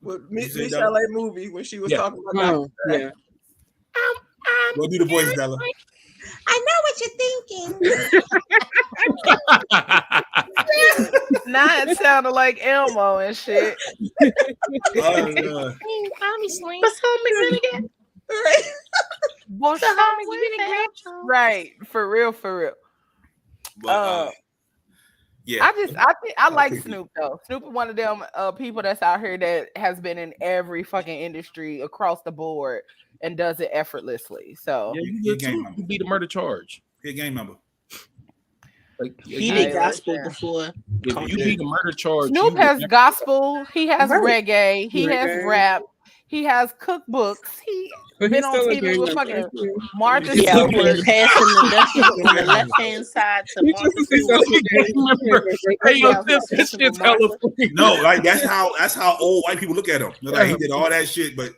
With Michelle movie when she was talking about Oh, yeah. Go do the voice, Della. I know what you're thinking. Now it sounded like Elmo and shit. What's home again? Right, for real. But, yeah, I like Snoop though. Snoop is one of them people that's out here that has been in every fucking industry across the board and does it effortlessly. So yeah, you beat a murder charge. He a gang member. Like, he did gospel before. If you beat a murder charge, Snoop has gospel. He has reggae. He has rap. He has cookbooks. He been on TV with fucking Martha Stewart. Passing the ducky from the left hand side to Martha Stewart. No, like that's how old white people look at him. They're like, he did all that shit, but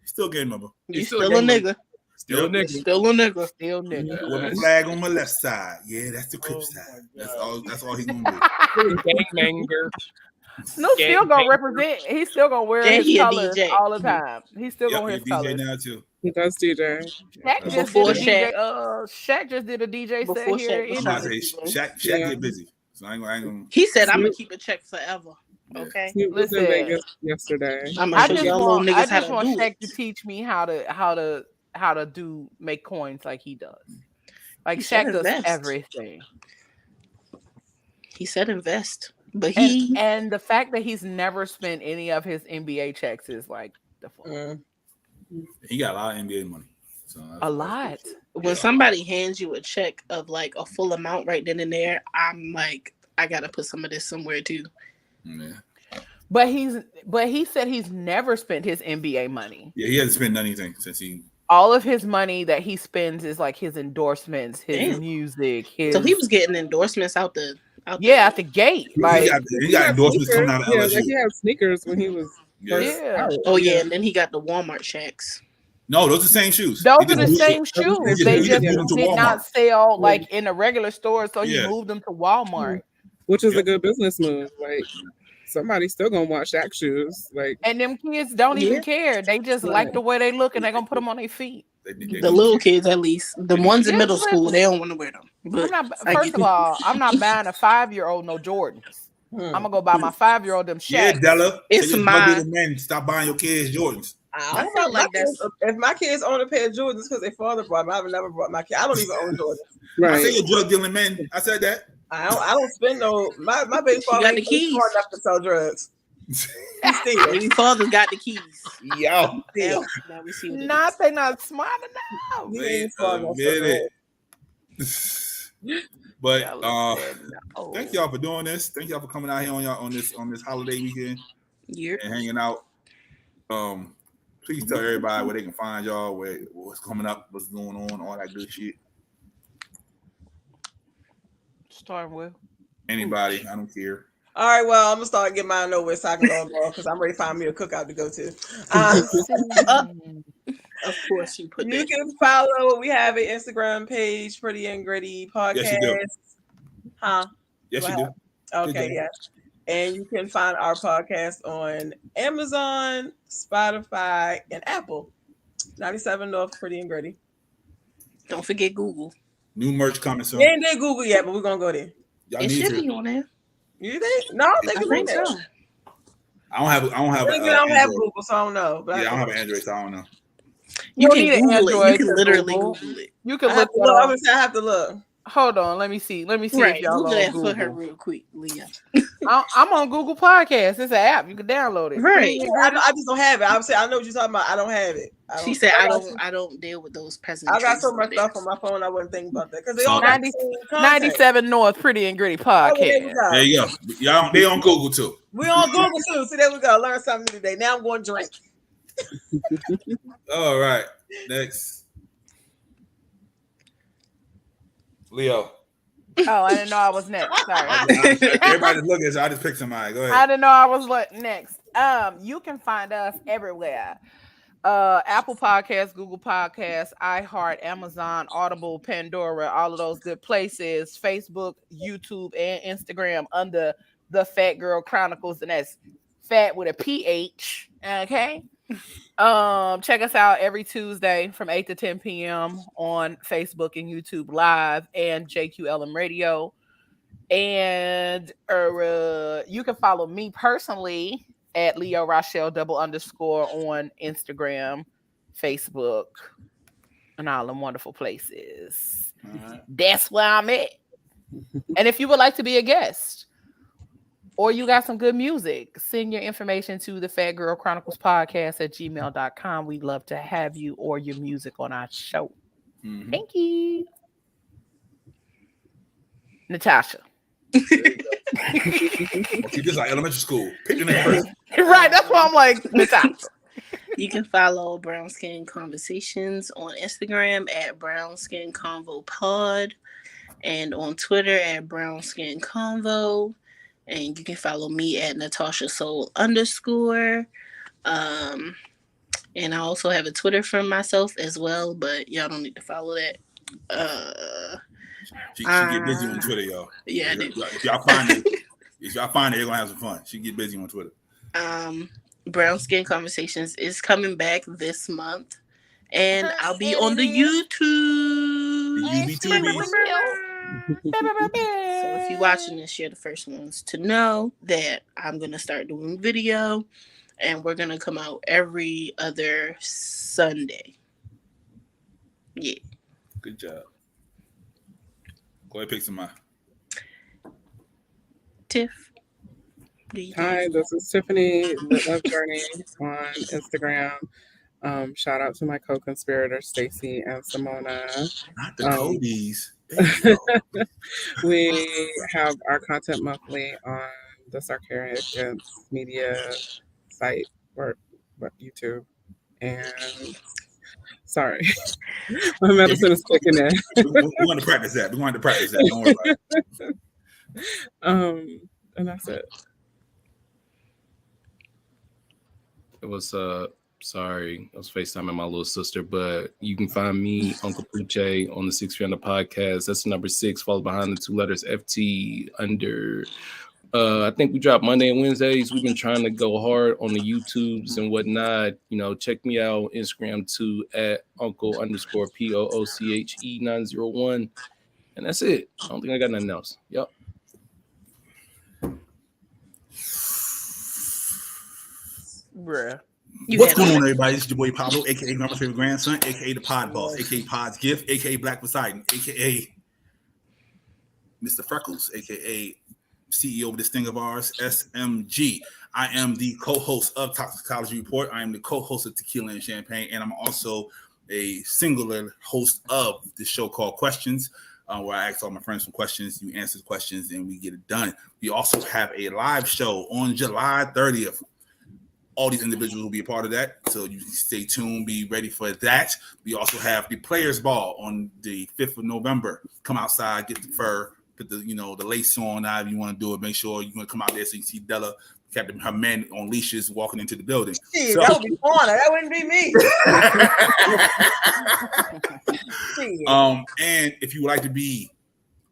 Still game member. You still a nigga. Still a nigga. Still a nigga. Still nigga. With a flag on my left side. Yeah, that's the Crip side. That's all he's gonna do. Gangbanger. Snoop still gonna represent. He's still gonna wear his colors all the time. He's still gonna wear his colors. DJ now too. He does DJ. Shaq just did a DJ. Shaq just did a DJ set here. Shaq get busy. So I ain't gonna. He said, "I'm gonna keep a check forever." Okay. Listen, in Vegas yesterday. I just want Shaq to teach me how to make coins like he does. Like Shaq does everything. He said invest, but and the fact that he's never spent any of his NBA checks is like the fuck. He got a lot of NBA money. So a lot. When somebody hands you a check of like a full amount right then and there, I'm like, I gotta put some of this somewhere too. Yeah. But he said he's never spent his NBA money. Yeah, he hasn't spent anything since he. All of his money that he spends is like his endorsements, his music. So he was getting endorsements out the gate. Like he got endorsements coming out of LSU. Like he had sneakers when he was. Oh yeah, and then he got the Walmart checks. No, those are the same shoes. Those are the same shoes. They just did not sell like in a regular store, so he moved them to Walmart. Which is a good business move. Like somebody's still gonna want Shaq shoes. Like, and them kids don't even care. They just like the way they look, and they're gonna put them on their feet. The little kids, at least, the ones in middle school, they don't want to wear them. But first of all, I'm not buying a 5-year-old no Jordans. I'm gonna go buy my 5-year-old them Shaq. Yeah, Della. It's my men. Stop buying your kids Jordans. I feel like that's if my kids own a pair of Jordans because their father brought them. I've never brought my kid. I don't even own Jordans. Right. I say you're drug dealing men. I said that. I don't spend no. My baby father got the keys. Smart enough to sell drugs. Baby father's got the keys. Yo. Now we see what they're not smart enough. But thank y'all for doing this. Thank y'all for coming out here on this holiday weekend and hanging out. Please tell everybody where they can find y'all, what's coming up, what's going on, all that good shit. Start with anybody, I don't care. All right, well, I'm gonna start getting mine over with so I can go because I'm ready to find me a cookout to go to. Of course, you can follow. We have an Instagram page, Pretty and Gritty Podcast. Yes, you do. Huh? Yes, you do. Okay, yeah. And you can find our podcast on Amazon, Spotify, and Apple. 97 North Pretty and Gritty. Don't forget Google. New merch coming soon. We ain't did Google yet, but we're gonna go there. It should be on there. You think? No, I think so. I don't have. I don't have Google, so I don't know. But I don't have an Android, so I don't know. You don't need an Android. You can literally Google it. You can look. I have to look. Hold on, let me see. Right. If y'all Google that for her real quick, Leah. I'm on Google Podcasts. It's an app. You can download it. Right. I just don't have it. I know what you're talking about. I don't have it. She said I don't deal with those presentations. I got so much stuff on my phone. I wouldn't think about that because they all 97 North Pretty and Gritty Podcast. There you go. Y'all, they on Google too. We on Google too. So there we go. Learn something today. Now I'm going to drink. All right. Next. Leo. Oh, I didn't know I was next. Sorry. Everybody's looking, so I just picked somebody. Go ahead. I didn't know I was next. You can find us everywhere. Apple Podcasts, Google Podcasts, iHeart, Amazon, Audible, Pandora, all of those good places. Facebook, YouTube, and Instagram under The Fat Girl Chronicles, and that's fat with a PH. Okay. Check us out every Tuesday from 8 to 10 p.m. on Facebook and YouTube Live and JQLM Radio. And you can follow me personally at Leo Rochelle _ on Instagram, Facebook, and all them wonderful places. That's where I'm at. And if you would like to be a guest, or you got some good music, send your information to the Fat Girl Chronicles Podcast at gmail.com. We'd love to have you or your music on our show. Mm-hmm. Thank you. Natasha. Just like elementary school. Pick your name first. Right, that's why I'm like, Natasha. You can follow Brown Skin Conversations on Instagram at Brown Skin Convo Pod and on Twitter at Brown Skin Convo. And you can follow me at Natasha Soul _. And I also have a Twitter for myself as well, but y'all don't need to follow that. She get busy on Twitter, y'all. Yeah, I do. If y'all find it, you're gonna have some fun. She get busy on Twitter. Brown Skin Conversations is coming back this month, and I'll be on the YouTube. So if you're watching this, you're the first ones to know that I'm gonna start doing video, and we're gonna come out every other Sunday. Yeah. Good job. Go ahead, pick some out. Tiff. Hi, this is Tiffany, The Love Journey on Instagram. Shout out to my co-conspirators, Stacy and Simona. Not the Cody's. We have our content monthly on the Sarcarrogance media site or YouTube. And sorry, my medicine is kicking in. We want to practice that. Don't worry about it. And that's it. It was sorry, I was FaceTiming my little sister, but you can find me, Uncle Puche, on the 6 Feet Under podcast. That's the number 6, followed behind the 2 letters FT under. I think we drop Monday and Wednesdays. We've been trying to go hard on the YouTubes and whatnot. You know, check me out on Instagram too at Uncle_POOCHE901. And that's it. I don't think I got nothing else. Yep. Bruh. What's going on, everybody? This is your boy Pablo, aka Grandma's favorite grandson, aka the Pod Boss, aka Pod's Gift, aka Black Poseidon, aka Mr. Freckles, aka CEO of this thing of ours, SMG. I am the co-host of Toxicology Report. I am the co-host of Tequila and Champagne, and I'm also a singular host of this show called Questions, where I ask all my friends some questions, you answer the questions, and we get it done. We also have a live show on July 30th. All these individuals will be a part of that, so you stay tuned, be ready for that. We also have the Players Ball on the 5th of November. Come outside, get the fur, put the the lace on. However you want to do it, make sure you're going to come out there so you can see Della, Captain, her men on leashes walking into the building. Shit, that would be fun. That wouldn't be me. And if you would like to be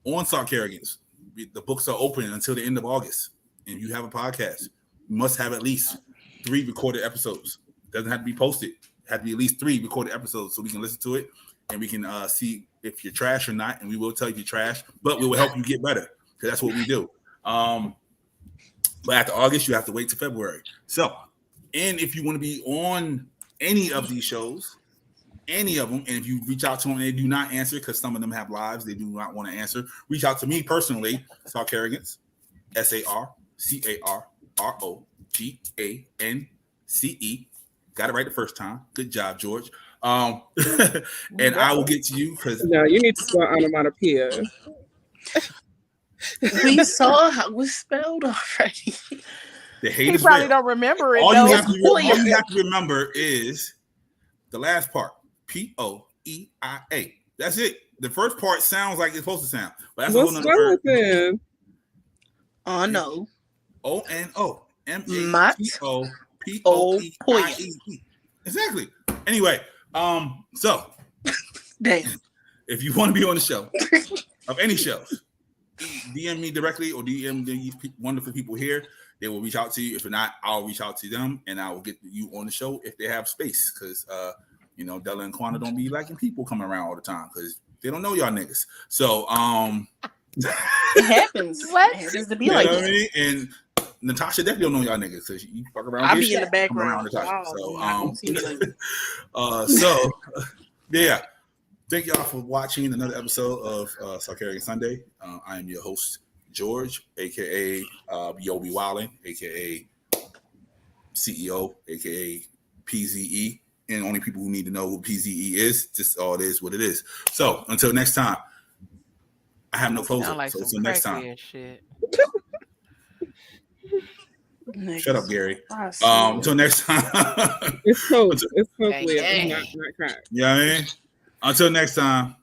on Sarcarrogance, the books are open until the end of August. And if you have a podcast, you must have at least 3 recorded episodes. Doesn't have to be posted. It has to be at least 3 recorded episodes so we can listen to it and we can see if you're trash or not. And we will tell you you're trash, but we will help you get better because that's what we do. But after August, you have to wait till February. So, and if you want to be on any of these shows, any of them, and if you reach out to them and they do not answer because some of them have lives, they do not want to answer, reach out to me personally, Sarcarrogance, SARCARROGANCE. Got it right the first time. Good job, George. And I will get to you because no, you need to spell onomatopoeia. We saw how it was spelled already. The hate He is probably real. don't remember it. All though. you have to remember is the last part. POEIA. That's it. The first part sounds like it's supposed to sound, but that's What's a whole nother then? Oh no. ONO MATOPOEIE. Exactly. Anyway, so damn. if you want to be on the show of any shows, DM me directly or DM these wonderful people here. They will reach out to you. If not, I'll reach out to them and I will get you on the show if they have space. Because Della and Quana don't be liking people coming around all the time because they don't know y'all niggas. So it happens. What? It happens to be like that. I mean? And Natasha definitely don't know y'all niggas because you fuck around. I'll be in the background. So yeah. Thank y'all for watching another episode of Sarcarrogance Sunday. I am your host, George, aka Yobi Wilding, aka CEO, aka PZE, and only people who need to know who PZE is. Just all it is what it is. So until next time, I have no closer. Like so until next time. Shit. Shut up, Gary. Until next time. It's Coke. It's Coke. Not crack. You know what I mean? Until next time.